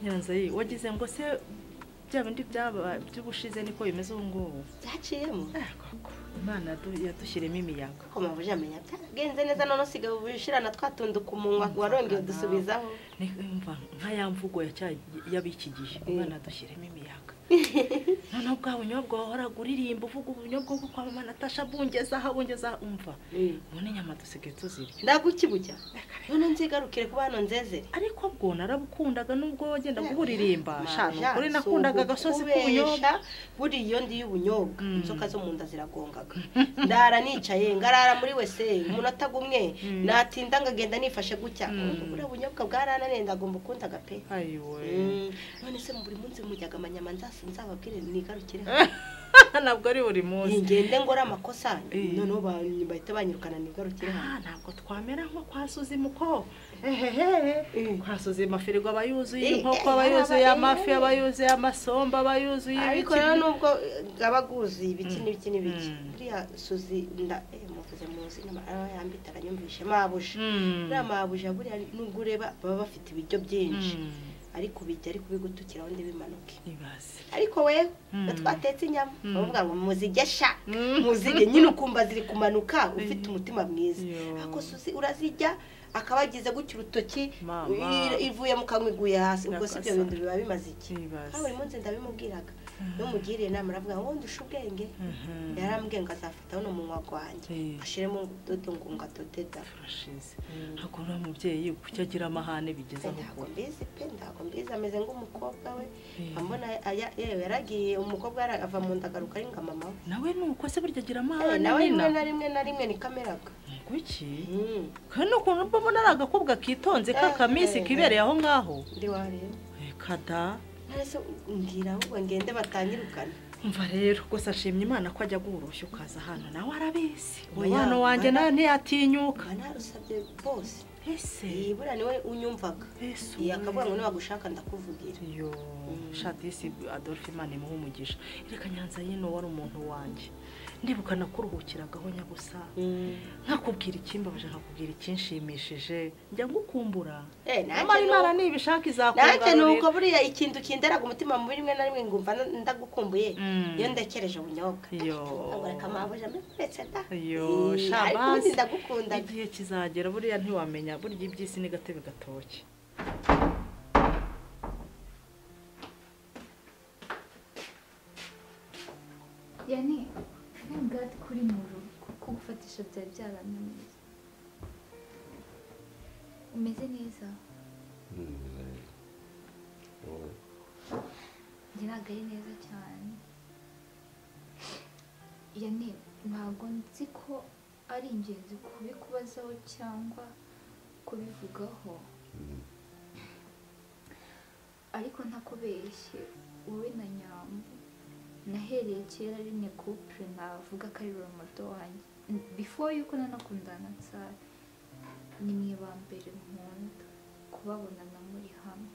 yanze wagize ngo se bya bindi by'ubushize niko bimeze ubu ngubu byaciyemo Imana yadushyiremo imiyaga ko mabuje amenya byagenze neza none sigaye ubishirana twatunduka umunwa warongeye dusubizaho nimva nka yamvugo yabiki gihe Imana yadushyiremo imiyaga none bwa bunyobwa wahora guririmba uvuga ubunyobwa bwo kwa mama Natasha bungeza umva none nyama dusigaye tuzirya ndagukibujya none nzigarukire ku bana nzezere ariko bwo narabukundaga nubwo wagenda guburirimba shano kuri nakundaga agasosi k'ubunyobwa buri iyo ndi y'ubunyobwa inzoka zo mu nda ziragongaga ndara nicaye ngarara muri wese umunota gumwe natinda ngagenda nifashe gutya ubura bunyobwa bwaranane ndagomba kundaga pe ayiwe none se buri munsi mujyaga amanyama nzababwire nigarukire ntabwo ari buri munsi ngende ngora amakosa none bahita banyirukana nigarukire ntabwo twamera nko kwasuza muko kwasuza amafirigo abayuzuye inkoko abayuzuye amafi abayuzuye amasomba abayuzuye ariko rero nubwo gabaguzi ibiki n'ibiki n'ibiki buriya suzi muvuze muzi yambita aranyumvishe mabuje buriya mabuje buriya nubwo ureba baba bafite ibiryo byinshi ariko bijya ari kubigutukira wende bimanuke ariko wewe twatetse inyama bavuga ngo muzigesha muzige nyine ukumva ziri kumanuka ufite umutima mwiza ako suzi urazijya akabagize gutya urutoki ivuye mu kanwiguye hasi ubwo si byo bintu biba bimaze iki buri munsi ndabimubwiraga no mugiriye nama aravuga ngo ndusha ubwenge yarambwiye ngo azafata no munwa gwanjye ashiremo dodo ngo ngatoteda turashize hakora umubyeyi kucyagira amahane bigeza ntabwo mbizi pe ntabwo mbizi ameze ng'umukobwa we ambona yaragiye umukobwa ava mu ndagaruka ari nka mama nawe nuko se burya agira amahane nawe rimwe na rimwe ni kameraga kuki kandi ukuntu mbona aragakobwa kitonze kakamisi kibereye aho ngaho ndi wareba kada nase ngira ahubwo ngende batanyirukana umva rero gusa ashimye Imana ko ajya guhurushya ukaza hano nawe arabisi umwana wanjye nawe ntiyatinyuka narusabye bose ese ibura niwe unyumvaga yakavuga ngo nibagushaka ndakuvugira yo shatisi Adolphe Imana imuha umugisha reka Nyanza yino wari umuntu wanjye ndibuka nakuruhukiragaho nyabusa nkakubwira ikimbabaje nkakubwira ikinshimishije njya ngukumbura Imana nibishaka izakugarurira nanjye nuko buriya ikintu kinderaga umutima mu rimwe na rimwe ngumva ndagukumbuye iyo ndekereje ubunyobwa reka mabuje mbetse da yo shabazi ndagukunda igihe kizagera buriya ntiwamenya burya iby'isi ni gatebe gatoke yani ngati kuri mu rugo kuko gufatisha byari byarananiye umeze neza njye ntabwo ari neza cyane yani ntabwo nzi ko ari ingenzi kubikubazaho cyangwa kubivugaho ariko ntakubeshye wowe na Nyambo nahereye kera ari ne couple navuga ko ari romodo wanjye before yuko nanakundana nsara ni mwe ba mbere nkunda kubabonana muri hamwe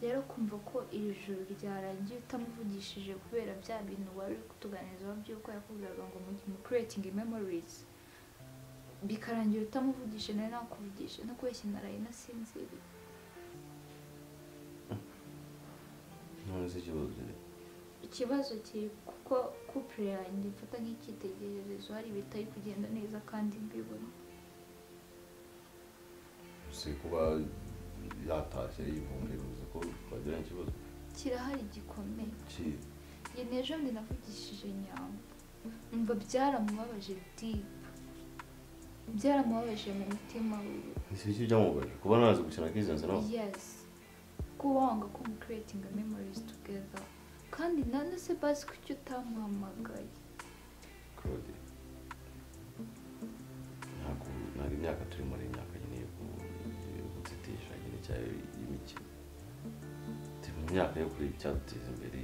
rero kumva ko iri joro ryarangiye utamuvugishije kubera bya bintu wari kutuganirizaho by'uko yakubwiraga ngo mu creating memories bikarangira utamuvugishije nawe nakuvugisha no kubeshya naraye nasinziriye ikibazo kiri kuko couple yanjye mfata nk'icyitegererezo hari ibitari kugenda neza kandi mbibona si kuba yatashye yivumbuye bivuze ko bagiranye ikibazo kirahari gikomeye njye n'ejo ndi navugishije Nyambo mba byaramubabaje deep byaramubabaje mu mutima wiwe iki byamubabaje kuba nazi gukina kizenze nawe yes kuba wanga ko mu creating memories together kandi nane se basi kuki utamuhamagaye Claude ntabwo imyaka turi muri imyaka nyine yo gutetesha nyine cyayo y'imikino turi mu myaka yo kureba icyaduteza imbere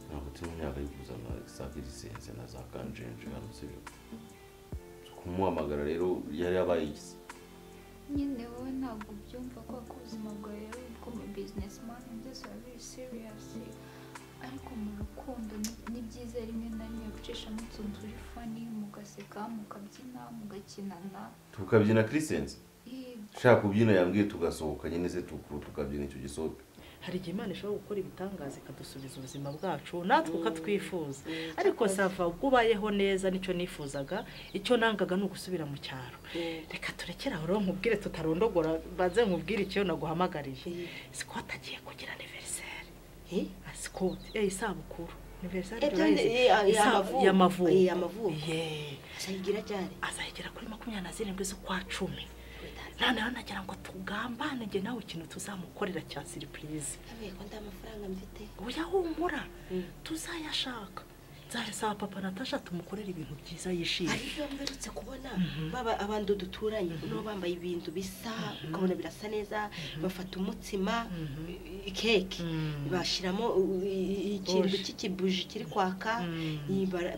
ntabwo turi mu myaka yo kuzana za lizense na za kanjenje hano sibyo kumuhamagara rero yari yabaye iki nyine wowe ntabwo ubyumva ko ubuzima bwawe ari ubwo businessman byose are very serious ariko mu rukundo ni byiza rimwe na rimwe gucishamo utuntu turi funny mugaseka mukabyina mugakinana tukabyina Christense shaka kubyina yambwiye tugasohoka nyine se tukabyina icyo gisohoke hari igihe Imana ishobora gukora ibitangaza ikadusubiza ubuzima bwacu natwe ukatwifuza ariko sava ubwo ubayeho neza nicyo nifuzaga icyo nangaga ni ugusubira mu cyaro reka turekere aho nkubwire tutarondogora baze nkubwire icyo naguhamagariye siko atagiye kugira anniversaire siko isabukuru anniversaire y'amavuko azayigira kuri 27 z'ukwa 10 nana nagira ngo tugambane nge nawe ikintu tuzamukorera cya surprise abeko ndamafaranga mfite oya humura tuzayashaka nzasaba papa Natasha tumukorera ibintu byiza yishimye ariko mberutse kubona baba abantu duturanye no bambaye ibintu bisa ukabona birasa neza bafata umutsima keke bashiramo ikintu cy'ikibuji kiri kwaka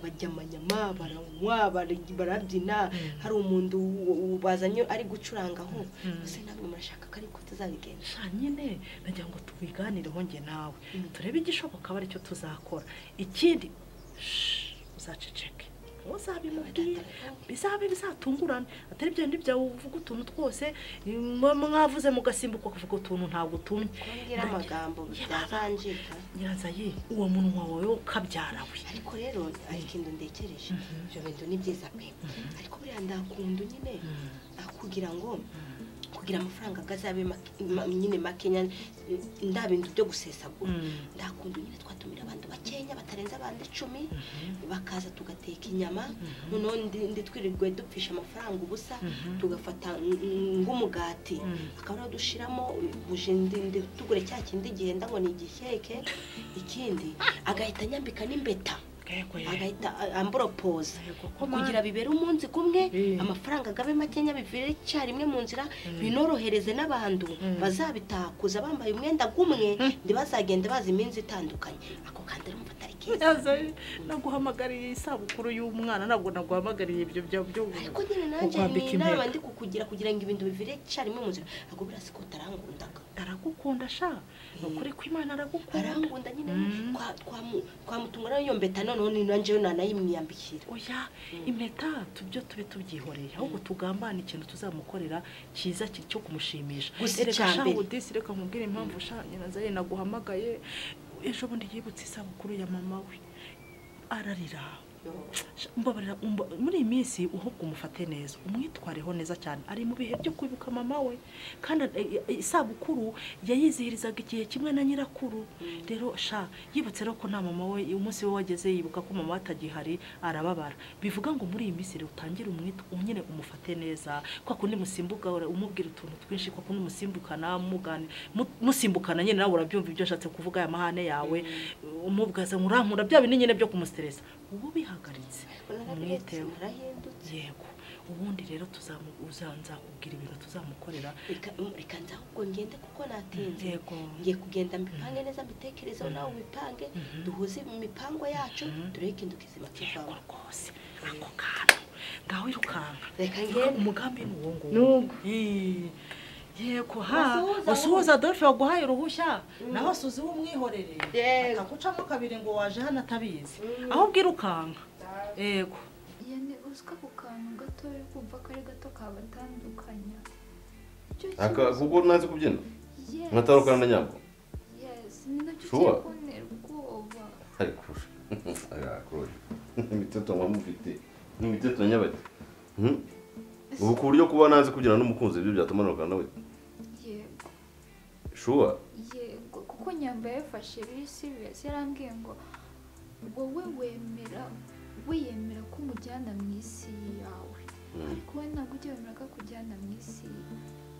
bajya amanyama baranywa barabyina hari umuntu bazanye ari gucurangaho bose ntabwo murashaka ko ariko tuzabigenza nyine nagira ngo tubiganireho nge nawe turebe igishoboka bari cyo tuzakora ikindi uzaceceke uzabimubwira bizabe bizatungurana atari byo ndi byawe uvuga utuntu twose mwavuze mugasimbuka kuvuga utuntu ntabwo tumye kumbwira amagambo byazanjika nyiranzaye uwo munwa wawe ukabyarawe ariko rero ari ikintu ndekereje ibyo bintu ni byiza pe ariko buriya ndakunda nyine akugira ngo kugira amafaranga gazabe nyine makenya ndabintu byo gusesagura ndakunda nyine twatumira abantu bakenya batarenza abandi 10 bakaza tugateka inyama none ndi twirirwe dupfisha amafaranga ubusa tugafata ngumugati akaba dushiramo bujindi tugure cya kindi gihenda ngo ni igiheke ikindi agahita nyambika n'imbeta agahita ambropose kugira bibere umunsi kumwe amafaranga gabe makenya bivire cyarimwe mu nzira binorohereze n'abantu bazabitakuza bambaye umwenda gumwe ndibazagende bazi iminsi itandukanye ako kandi rumfatari keza naguhamagariye isabukuru y'umwana nabwo naguhamagariye ibyo byo ariko nyine nanje ni nabandi kukugira kugira ngo ibintu bivire cyarimwe mu nzira ako birasiko tarangundaga aragukunda sha nokuri ko Imana aragukunda nyine kwa mutungura yo mbeta none nanje nanayimwiyambikira oya impeta tubyo tube tubyihoreye ahubwo tugambana ikintu tuzamukorera cyiza cyo kumushimisha ereka sha udisi reka nkubwire impamvu sha nyiranzaye naguhamagaye ejo bundi yibutse isabukuru ya mama we ararira mbabarira muri iyi minsi uhubwo umufate neza umwitwareho neza cyane ari mu bihe byo kwibuka mama we kandi isabukuru yayizihirizaga igihe kimwe na nyirakuru rero sha yibutse rero ko nta mama we umunsi we wageze yibuka ko mama atagihari arababara bivuga ngo muri iyi minsi rero utangire nyine umufate neza kwa kundi musimbuka umubwira utuntu twinshi kwa kundi musimbukana musimbukana nyine nawe urabyumva ibyo ashatse kuvuga aya mahane yawe umubwaza nkurankura bya bintu nyine byo kumustresa ubu bihagaritse umwiteho yego ubundi rero uzanza ubwira ibintu tuzamukorera reka nza ahubwo ngende kuko natinze ngiye kugenda mbipange neza mbitekerezeho nawe ubipange duhuze imipango yacu turebe ikintu kizima kivamo rwose ako kantu ngaho irukanka reka ngende umugambi ni uwo nguwo yego wasuhuza Adolphe waguhaye uruhushya naho suzi w'umwihorere akagucamo kabiri ngo waje hano atabizi aho bwirukanka yego yene usika ku kantu gato kumva ko ari gato kabatandukanya kuko nazi kubyina mwatarukana na nyabwo ni nacyo cyakubonera ubwoba ariko imiteto mwamufite n'imiteto nyabati ubu ku buryo kuba nazi kubyina n'umukunzi ibyo byatuma narukana nawe yego shuwa yego kuko nyamba yafashe biri serious yarambwiye ngo wowe wiyemera ko umujyana mu isi yawe ariko we ntabwo ujya wemera ko akujyana mu isi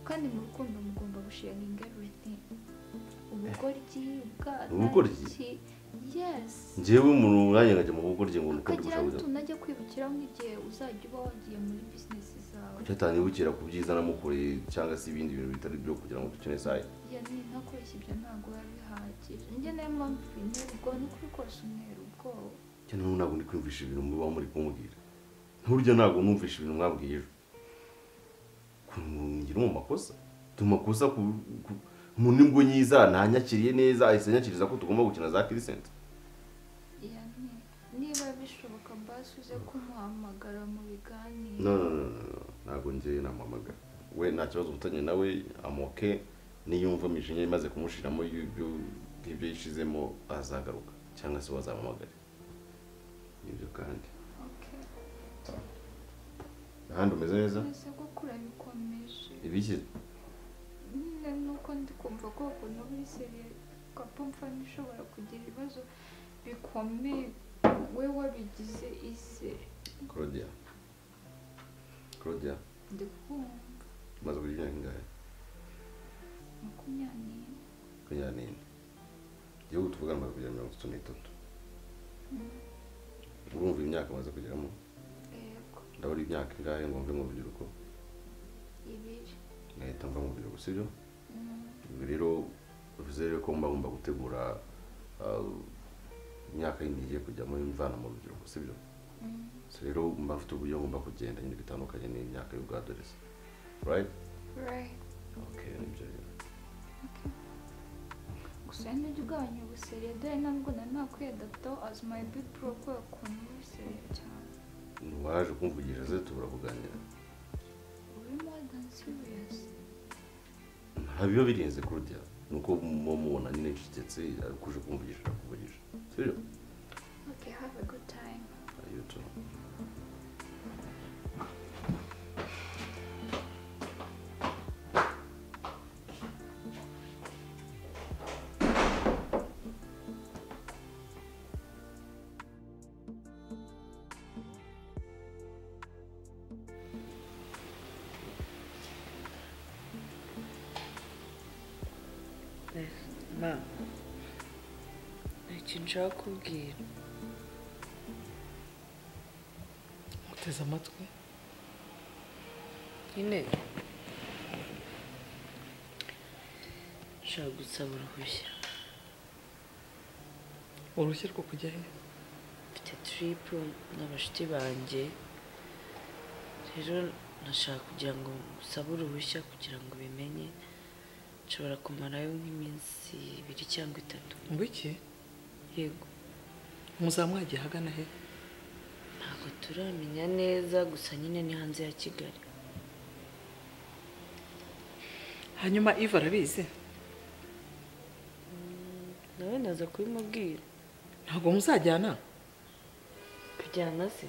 kandi mu rukundo mugomba gusharinga everything ubugoryi yes njyewe umuntu mwanya nkajya mu bugoryi ngo nuko ukagira ngo unajya kwibukiraho nk'igihe uzajya uba wagiye muri business zawe cyatanyibukira ku byiza namukoreye cyangwa se ibindi bintu bitari byo kugira ngo dukene saye ntakoresha ibyo ntabwo biba bihagije njye niyo mpamvu intego ni ukuri kose umweru ubwoba cyane ntabwo ndi kwiyumvisha ibintu muba muri kumubwira nturya ntabwo numvisha ibintu mwabwiye ejo ngira mu makosa tumakosa mu nibwo nyiza ntanyakiriye neza ahise anyakiriza ko tugomba gukina za kirisente niba bishoboka basi uze kumuhamagara mu biganiro no ntabwo njye namuhamagara we nta kibazo ufitanye nawe amoke niyumva imijinya imaze kumushiramo ibyo yishizemo azagaruka cyangwa se wazamuhamagara nibyo kandi ahandi umeze neza ibiki nuko ndi kumva ko ukuntu muri seriye kapomfa nishobora kugira ibibazo bikomeye we wabigize ise Claudia ndi kumva maze kugira ingahe 24 yewe tuvugana maze kugira 33 urumva imyaka maze kugeramo ndabura imyaka ingahe ngo mve mu rubyiruko 2 ngahita mva mu rubyiruko sibyo rero bivuze rero ko ngomba gutegura imyaka yindi igiye kujyamo imvana mu rubyiruko sibyo rero mba mfite uburyo ngomba kugenda nyine bitandukanye n'imyaka y'ubwadoresi right okay nibyo rero gusa n'ibyo ugabanya ubuseriye dore ntabwo nakwiye doctor as my big pro ko ukuntu ubuseriye cyane waje kumvugisha ze tubura kuganira uri more than serious habiyo birenze Claudia nuko mumubona nyine ncitse kuje kumvugisha kuvugisha sibyo okay have a good time you too ikintu nshaka kubwira uteze amatwi nyine nshaka gusaba uruhushya rwo kujya he mfite tiripu n'abashuti banjye rero nashaka kugira ngo usabe uruhushya kugira ngo bimenye nshobora kumarayo nk'iminsi 2 cyangwa 3 mbiki yego muzamwagiye hagana he ntabwo turamenya neza gusa nyine ni hanze ya Kigali hanyuma Iva arabizi nawe naza kubimubwira ntabwo muzajyana kujyana se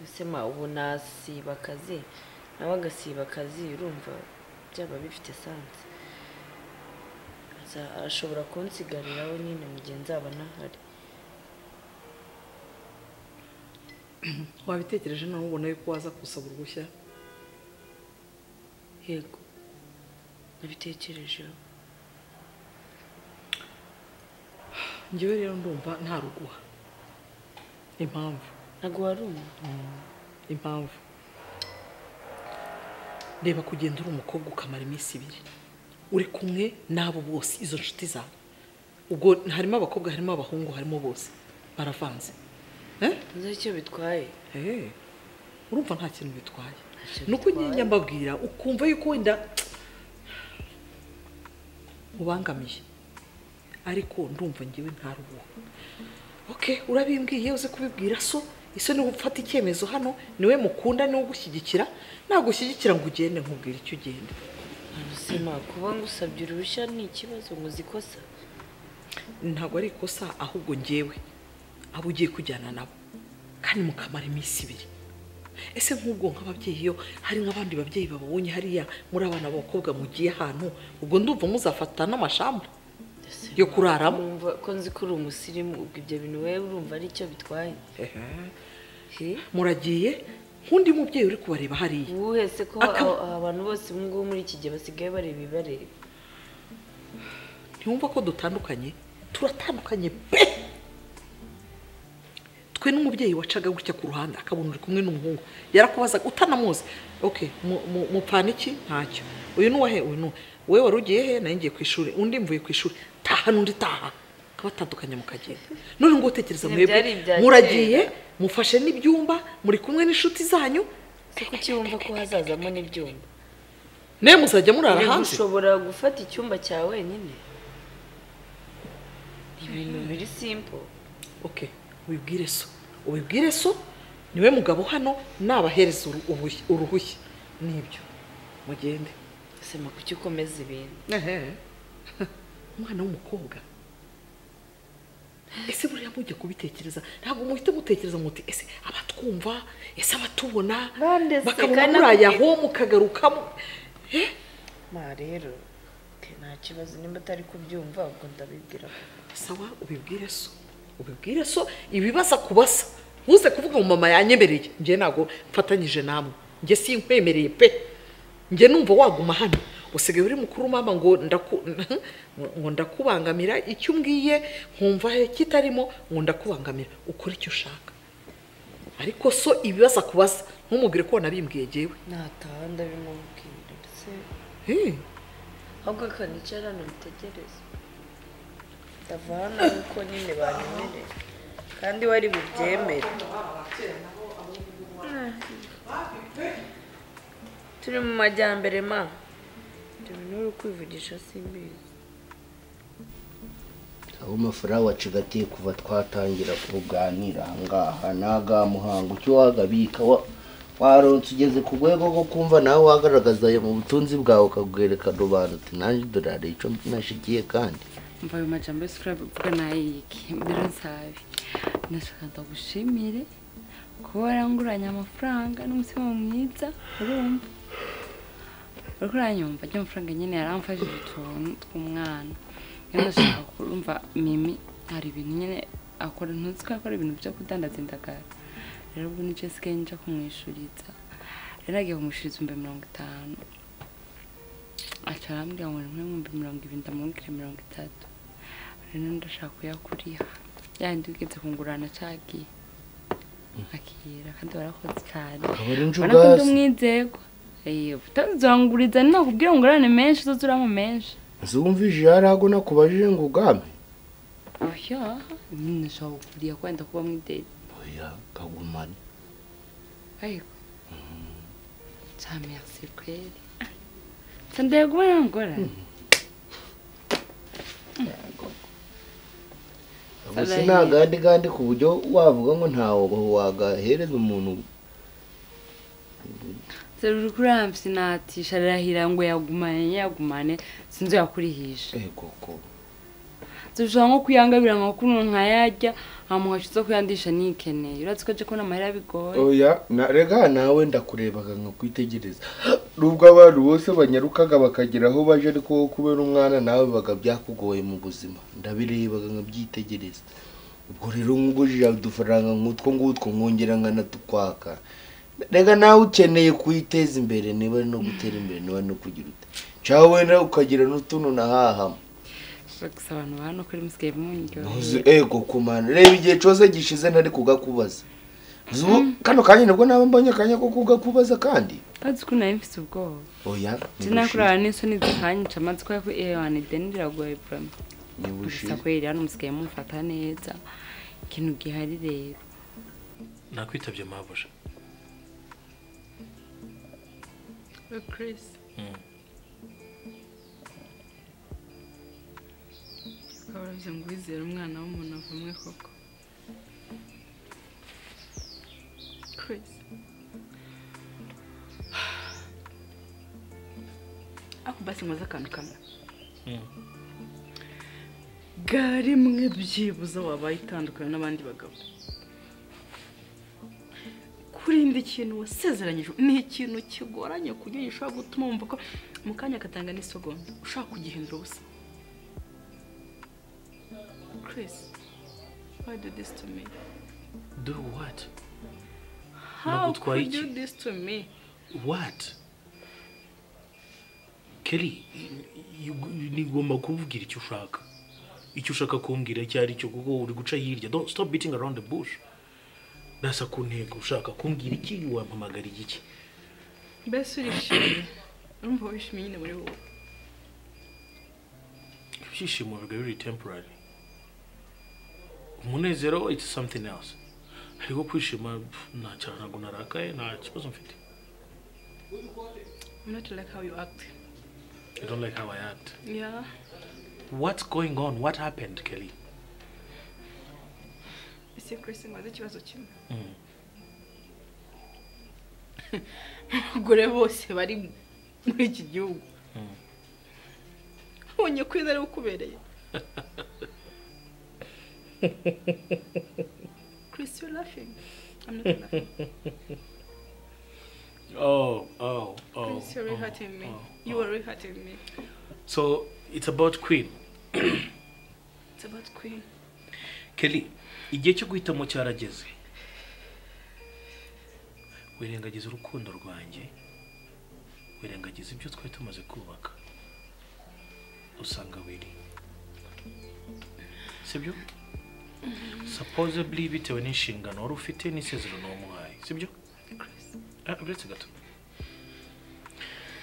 dusema ubu nasiba akazi nawe agasiba akazi urumva byaba bifite sanse ashobora kunsigariraho nyine mu gihe nzaba nahari. wabitekereje nawe ubona yuko waza kusaba uruhushya? Yego nabitekerejeho. njyewe rero ndumva nta ruguha. Impamvu ntago waruma impamvu reba kugenda uri umukobwa ukamara iminsi 2 uri kumwe n'abo bose izo nshuti zawe, ubwo harimo abakobwa harimo abahungu harimo bose baravanze. nzi icyo bitwaye. urumva nta kintu bitwaye. nuko njye mbabwira ukumva yuko wenda ubangamiye, ariko ndumva njyewe nta rubuho. Okay, urabimbwiye uze kubibwira iso ni gufata icyemezo hano, niwe mukunda ni ugushyigikira, nagushyigikira ngo ugende nkubwira icyo ugenda. Sema kuba ngusabye uruhushya ni ikibazo muzikosa. Ntabwo ari ikosa, ahubwo njyewe abo ugiye kujyana nabo kandi mukamara iminsi 2. Ese nk'ubwo nk'ababyeyi iyo hari nk'abandi babyeyi babonye hariya muri abana b'abakobwa mugiye ahantu, ubwo ndumva muzafata n'amashamba yo kuraramo. Urumva ko nzi ko uri umusirimu, ubwo ibyo bintu wewe urumva ari cyo bitwaye. Muragiye nk'undi mubyeyi uri kubareba hariya. Wese ko abantu bose ngo muri iki gihe basigaye bareba ibareba. Ntiwumva ko dutandukanye? Turatandukanye pe. Twe n'umubyeyi wacaga gutya ku ruhande akabona uri kumwe n'umuhungu yarakubazaga utanamuzi. Okay, mupfana iki? Ntacyo. Uyu nuwahe? Uyu nu wewe warugiye he? Nangiye ku ishuri, undi mvuye ku ishuri. Taha n'undi taha, kabatandukanye mukagenda. None ngo utekereza mwebwe muragiye mufashe n'ibyumba muri kumwe n'ishuti zanyu, siko cyumva ko hazazamo n'ibyumba. Ne muzajya murara hanze. Ushobora gufata icyumba cyawe nyine. Ibintu biri simple. Okay, ubibwire so niwe mugabo hano nabahereza uruhushya nibyo mugende. Sema kuki ukomeza ibintu. Umwana w'umukobwa. Ese buriya mujye kubitekereza, ntabwo muhite mutekereza muti ese abatwumva, ese abatubona bakabona murayaho mukagarukamo. Ma rero nta kibazo nimba atari kubyumva ubwo ndabibwira. Sawa, ubibwire so ibibaza kubasa. Ntuze kuvuga ngo mama yanyemereye, nje nago mfatanyije namwe, nje sinkwemereye pe. Nje numva waguma hano usigaye uri mukuru mama ngo ndakubangamira, icyo umbwiye nkumva kitarimo ngo ndakubangamira, ukora icyo ushaka. Ariko so ibibaza kubaza ntumubwire ko nabimbwiye jewe. Nataha ndabimubwira ndetse ahubwo kanicara nabitegereza. Ndavana uko nyine banyemereye kandi wari bubyemere. Turi mu majyambere ma. Turi kwivugisha simbizi. Aho mafara wacigatiye kuva twatangira kuganira ngaha naga muhango cyo wagabika waronse ugeze ku rwego rwo kumva nawe wagaragaza mu butunzi bwawe ukagwereka rubanda uti nanjye dorare ico nashikiye kandi mva ayo majambo subscribe vuga nayiki mbere nsabi nashaka ndagushimire kuba waranguranya amafaranga n'umutima mwiza urumva uranyumva ajya amafaranga nyine yaramfashije utuntu tw'umwana ndashaka kurumva Mimi hari ibintu nyine akora ntuzi ko akora ibintu byo kudandaza indagara. Rero ubwo ni Jessica nja kumwishuriza rero agiye kumwishuriza 50 acarambwira ngo nimwe 20 ndamubwira 30 rero ndashaka kuyakuriha yandi ugeze kungurana cagiye akira kandi barakoze cyane barakundi umwizego utazanguriza nakubwira ngo ngurane menshi uzuramo menshi zumvije yarago nakubajije ngo ugame oya nine shawo kuriya kwenda kuba mwidede oya kagumane ayiko merci kweli sande gubana ngora Abusina gandi ku buryo wavuga ngo ntawo wagahereza umuntu Seruri kurambi sinatisha rahira ngo yagumane sinzo yakurihisha. Koko. dushobora nko kuyangabira nka kuno nkayarya amuhashize kuyandisha nikeneye uratse ko je ko namahera bigoye oya rega nawe ndakurebaga nka kwitegereza nubwo abantu bose banyarukaga bakagera aho baje ariko kubera umwana nawe baga byakugoye mu buzima ndabirebaga nka byitegereza ubwo rero ngujije udufaranga ngutwo ngongera ngana tukwaka rega nawe ukeneye kwiteza imbere niba no gutera imbere niba no kugira ute cyawe wenda ukagira n'utuntu nahahamo gusa abantu hano kuri musigaye munyo ego kumana reba igihe cyose gishize ntari kugakubaza kano kanya nabwo naba mbonye akanya ko kugakubaza kandi azi ko nayo mfise ubwoba oya sinakurara n'isoni zikanyica amazi ko wane deni riragoye prama gusa kweri hano musigaye mumfata neza ikintu gihari rero nakwitabye mabuja Chris Kabaravye ngo wizere umwana w'umuntu avumwe koko Chris ako basi ngoza akantu kamwe gari mwe byibuza wabaye itandukanye n'abandi bagabo kurinda ikintu wasezeranyije ni ikintu kigoranye kugira ushobora gutuma wumva ko mu kanya katanga n'isegonda ushaka kugihindura ubusa Chris, why do this to me? Do what? How could you do this to me? What? Kelly, nigomba kuvugira icyo ushaka. Icyo ushaka kumbwira cyari cyo kuko uri guca hirya. Don't stop beating around the bush. Nasa kuntego ushaka kumbwira iki wampamagara iki? Bese urishimye. Urumva wishimye nyine muri wowe. Ishishimo biga very temporary. Umunezero it's something else. Ariko kwishima ntago narakaye nta kibazo mfite. I'm not like how you act. You don't like how I act? Yeah. What's going on? What happened, Kelly? Ese Chris ngwaze ikibazo kimwe. Gore bose bari muri iki gihugu. Onye kwizera ukubereye. Chris, you're laughing. I'm not laughing. Oh. Chris, you're really hurting me. You are really hurting me. So, it's about Queen. It's about Queen. Kelly, igihe cyo guhitamo cyarageze. Wirengagiza urukundo rwanjye. Wirengagiza ibyo twari tumaze kubaka. Usanga wiri. Sibyo? Supposedly bitewe n'inshingano wari ufite n'isezerano wamuhaye. Sibyo? Uretse gato.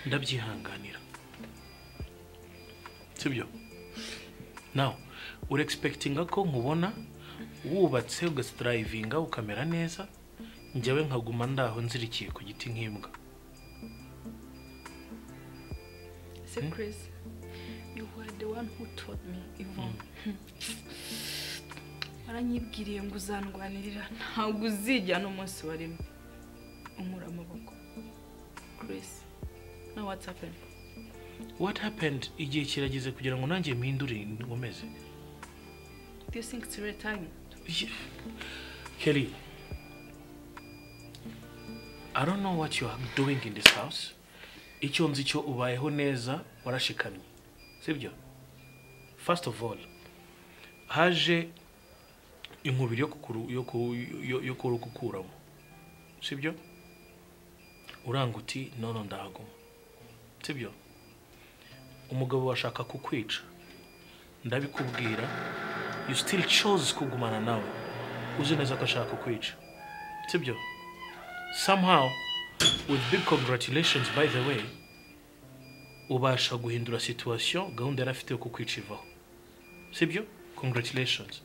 Ndabyihanganira. Sibyo? Now, uri expectinga ko nkubona wubatse ugastrivinga ukamera neza njyewe nkaguma ndaho nzirikiye ku giti nk'imbwa. Say Chris, you were the one who taught me Yvonne. Aranyibwiriye ngo uzandwanirira ntabwo uzijyana umunsi warimo umura amaboko. Chris, now what's happened? What happened? Igihe kirageze kugira ngo nanjye mpindure ngomeze. Do you think it's the right time? Kelly, I don't know what you are doing in this house. Icyo nzi cyo ubayeho neza warashikamye. Sibyo? First of all, haje inkubiri yo kukuramo. Sibyo? Uranguti nono ndago. Sibyo? Umugabo washaka kukwica. Ndabikubwira, you still chose kugumana nawe. Uzi neza ko ashaka kukwica. Sibyo? Somehow, with big congratulations by the way, ubasha guhindura situation gahunda yarafite yo kukwicivaho. Sibyo? Congratulations.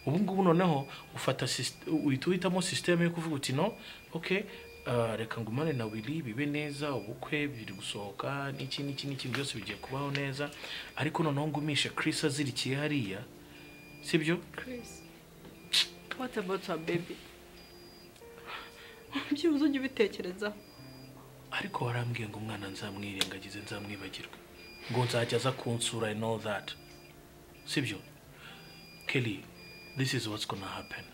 Ubu ngubu noneho ufata uhitamo system yo kuvuga uti no, okay, reka ngumane na Willy bibe neza ubukwe biri gusohoka n'iki byose bigiye kubaho neza ariko noneho ngumisha Chris azirikiye hariya. Sibyo? Chris, what about our baby? Byibuze ujye ubitekerezaho. Ariko warambwiye ngo umwana nzamwirengagize nzamwibagirwe ngo nzajya aza kunsura and all that. Sibyo? Kelly, this is what's gonna happen.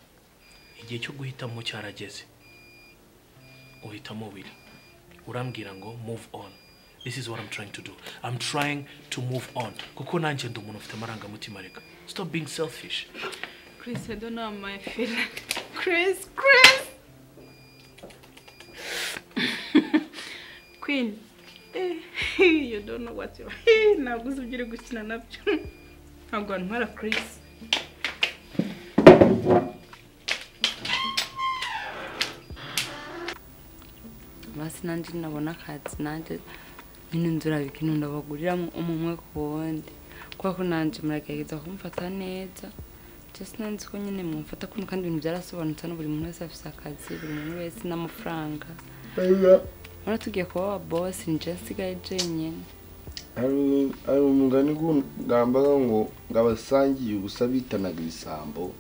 Igihe cyo guhitamo cyarageze. Uhitamo wili. Urambwira ngo move on. This is what I'm trying to do. I'm trying to move on. Kuko nanje ndi umuntu ufite amarangamutima reka. Stop being selfish. Chris, I don't know how my feeling. Chris. Queen. You don't know what you're. Ntabwo uzi ibyo uri gukina nabyo. Ntabwo ntwara Chris. Basi nanje nabona akazi nanje nyine nzura bikintu ndabagurira umwe ku wundi. Kuko nanje muragerageza kumfata neza. Just nanzi ko nyine mumfata kuno kandi ibintu byarasobanutse no buri muntu wese afite akazi, buri muntu wese n'amafaranga. Ora tugiye kuba boss nje nsigaye jenyine. Ari umugani gamba ngo ngabasangiye ubusa bitanaga ibisambo.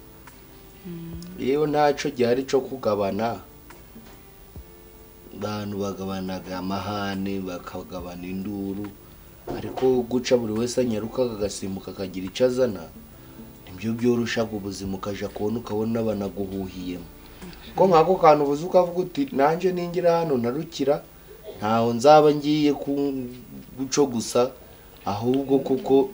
Yewe ntaco gihari cyo kugabana. Bantu bagabanaga amahane bakagabana induru. Ariko guca buri wese anyaruka agasimbuka akagira icazana. Nibyo byorushaga ubuzima ukaja kubona ukabona banaguhuhiyemo. Ko nkako kantu ubuze ukavuga uti nanje ningira hano narukira ntaho nzaba ngiye guco gusa ahubwo kuko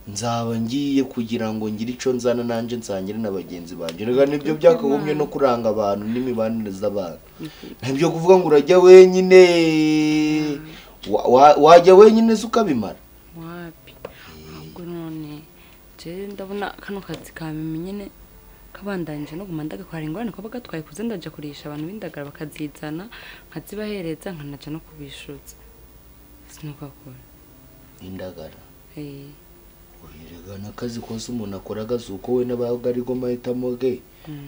nzaba ngiye kugira ngo ngire ico nzana nanje nsangire n'abagenzi banje. Rega nibyo byakagumye no kuranga abantu n'imibanire z'abantu. Nibyo kuvuga ngo urajya wenyine wajya wenyine ukabimara. Wapi. Ahubwo none je ndabona kano kazi kamenye nyine kabandanje no gumandaga kwa ringorane ko bagatwaye kuze ndaje kurisha abantu bindagara bakazizana nkazibahereza nkanaje no kubishutsa. Sinukakora. Indagara. Urega nakazi kose umuntu akoraga zuko we n'abagari go mahitamo ge.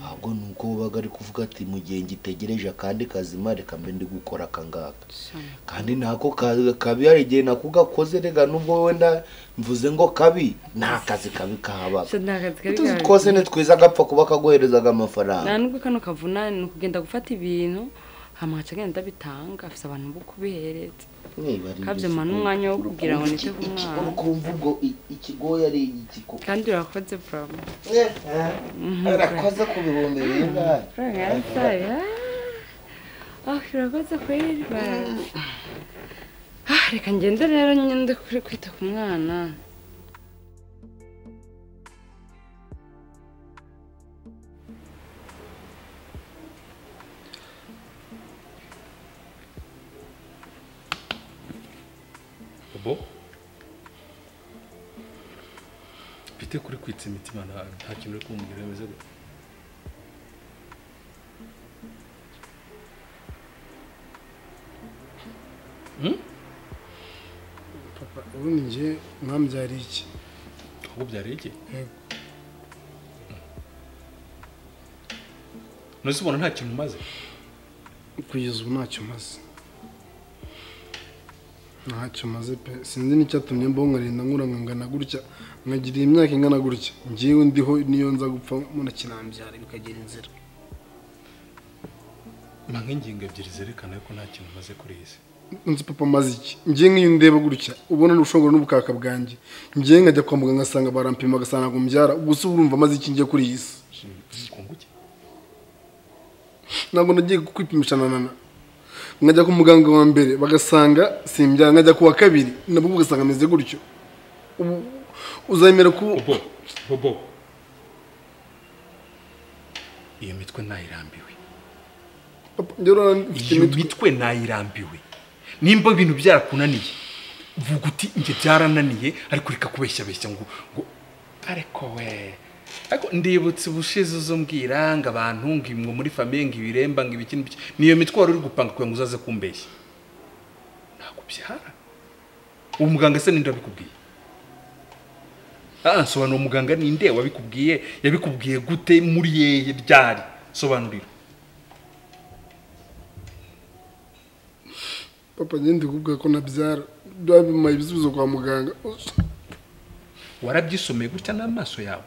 Ahubwo nuko bagari kuvuga ati mu gihe ngitegereje kandi kazima reka mbe ndi gukora kangaka. Kandi nako kabi ari gihe nakugakoze rega nubwo wenda mvuze ngo kabi nta kazi kabi kahaba. Tuzi kose ne twiza gapfa kuba kagoherezaga amafaranga. Na nubwo kano kavuna ni kugenda gufata ibintu hamaca genda bitanga afisa abantu bo kubihereza. Kabye manu umwanya wo kugira ngo nite kumwana. Ukumva ubwo ikigoya ari igiko. Kandi urakoze problem. Arakoze kubihombe binga. Urakoze kweri ba. Reka ngende rero nyende kuri kwita ku mwana. Bo bite kuri kwitsa imitima nta kintu uri kumbwira bimeze gute? Papa ubundi nje mwambyari iki? Aho byari iki? Nuzibona nta kintu maze? Kugeza ubu ntacyo maze. Ntacyo maze pe sinzi n'icyatumye mbongarinda ngurangana gutya nkagira imyaka ingana gutya ngiye ndiho niyo nza gupfa munakinambyara bikagira inzira. Mange ngingo ebyiri zerekana ko nta kintu maze kuri isi. Nzi papa maze iki ngiye nk'iyo ndeba gutya ubona n'ushobora n'ubukaka bwanjye ngiye nkajya kwa muganga ngasanga barampima gasanga ngo mbyara gusa urumva maze iki ngiye kuri isi. Ntabwo nagiye kwipimisha nana ngajya ku muganga wa mbere bagasanga simbyara ngajya ku wa kabiri nabwo ugasanga ameze gutyo. Uzayemera ku Bobo iyo mitwe nayirambiwe. Iyo mitwe nayirambiwe. Nimba ibintu byarakunaniye vuga uti nje byarananiye ariko reka kubeshya ngo ariko we ariko ndibutse ubushize uzombwira ngo abantu ngimwe muri famille ngibiremba ngibikini niyo mitwe wari uri gupanga kugira ngo uzaze kumbeshya. Nakubyara umuganga se ninde wabikubwiye? Sobanura umuganga ninde wabikubwiye? Yabikubwiye gute muri yeye byari? Sobanurira. Papa ngende kubwa ko nabyara byabimaye ibisubizo kwa muganga. Warabyisomeye gutya n'amaso yawe?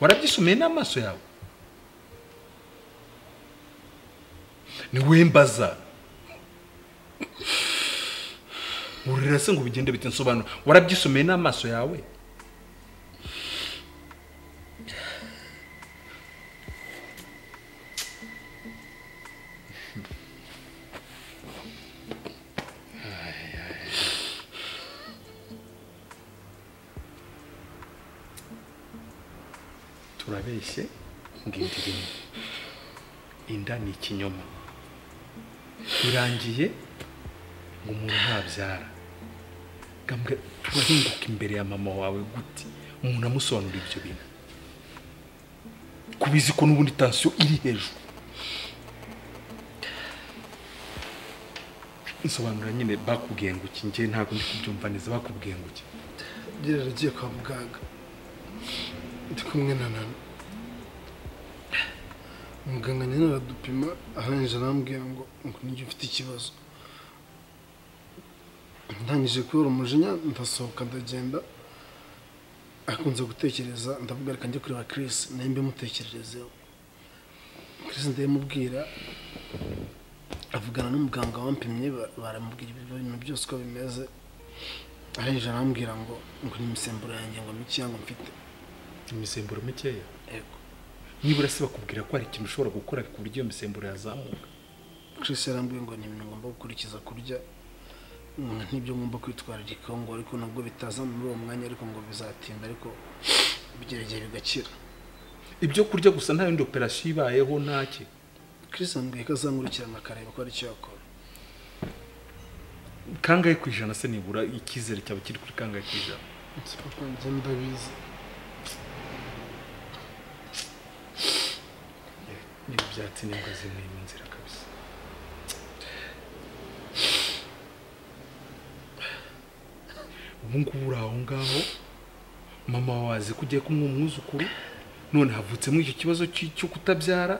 Warabyisomeye n'amaso yawe? Ni wembaza. urira se ngo bigende bite nsobanura warabyisomeye n'amaso yawe turabeshye ngindiriye inda ni ikinyoma birangiye ngo umuntu ntabyara gambwe turahinguka imbere ya mama wawe gute umuntu amusobanurira ibyo bintu kubizi ko n'ubundi tension iri hejuru nsobanura nyine bakubwiye ngo iki ngiye ntabwo ndi kubyumva neza bakubwiye ngo iki ngira ragiye kwa muganga ndi kumwe na nana muganga nyine aradupima arangije arambwira ngo nijye ufite ikibazo ndangije kubera umujinya ndasohoka ndagenda akunze gutekereza ndavuga reka njye kureba Chris nayo mbimutekererezeho Chris ndamubwira avugana n'umuganga wampimye baramubwira ibintu byose uko bimeze arangije arambwira ngo ni imisemburo yanjye ngo mike yango mfite imisemburo mikeya yego nibura se bakubwira ko hari ikintu ushobora gukora ku buryo iyo misemburo yazamuka Chris yarambwiye ngo ni ibintu ngomba gukurikiza kurya n'ibyo ngomba kwitwararika ngo ariko nabwo bitaza muri uwo mwanya ariko ngo bizatinda ariko bigerageye bigakira ibyo kurya gusa nta yindi operation ibayeho ntake Chris ambwiye ko azankurikirana akareba ko ari cyo yakora kangahe ku ijana se nibura icyizere cyawe kiri kuri kangahe ku ijana papa njye ndabizi niba ibyatsi n'imbwa zimwe mu nzira kabisa ubu ngubu uri aho ngaho mama wazi ko ugiye kumwe umwuzukuru none havutsemo icyo kibazo cyo kutabyara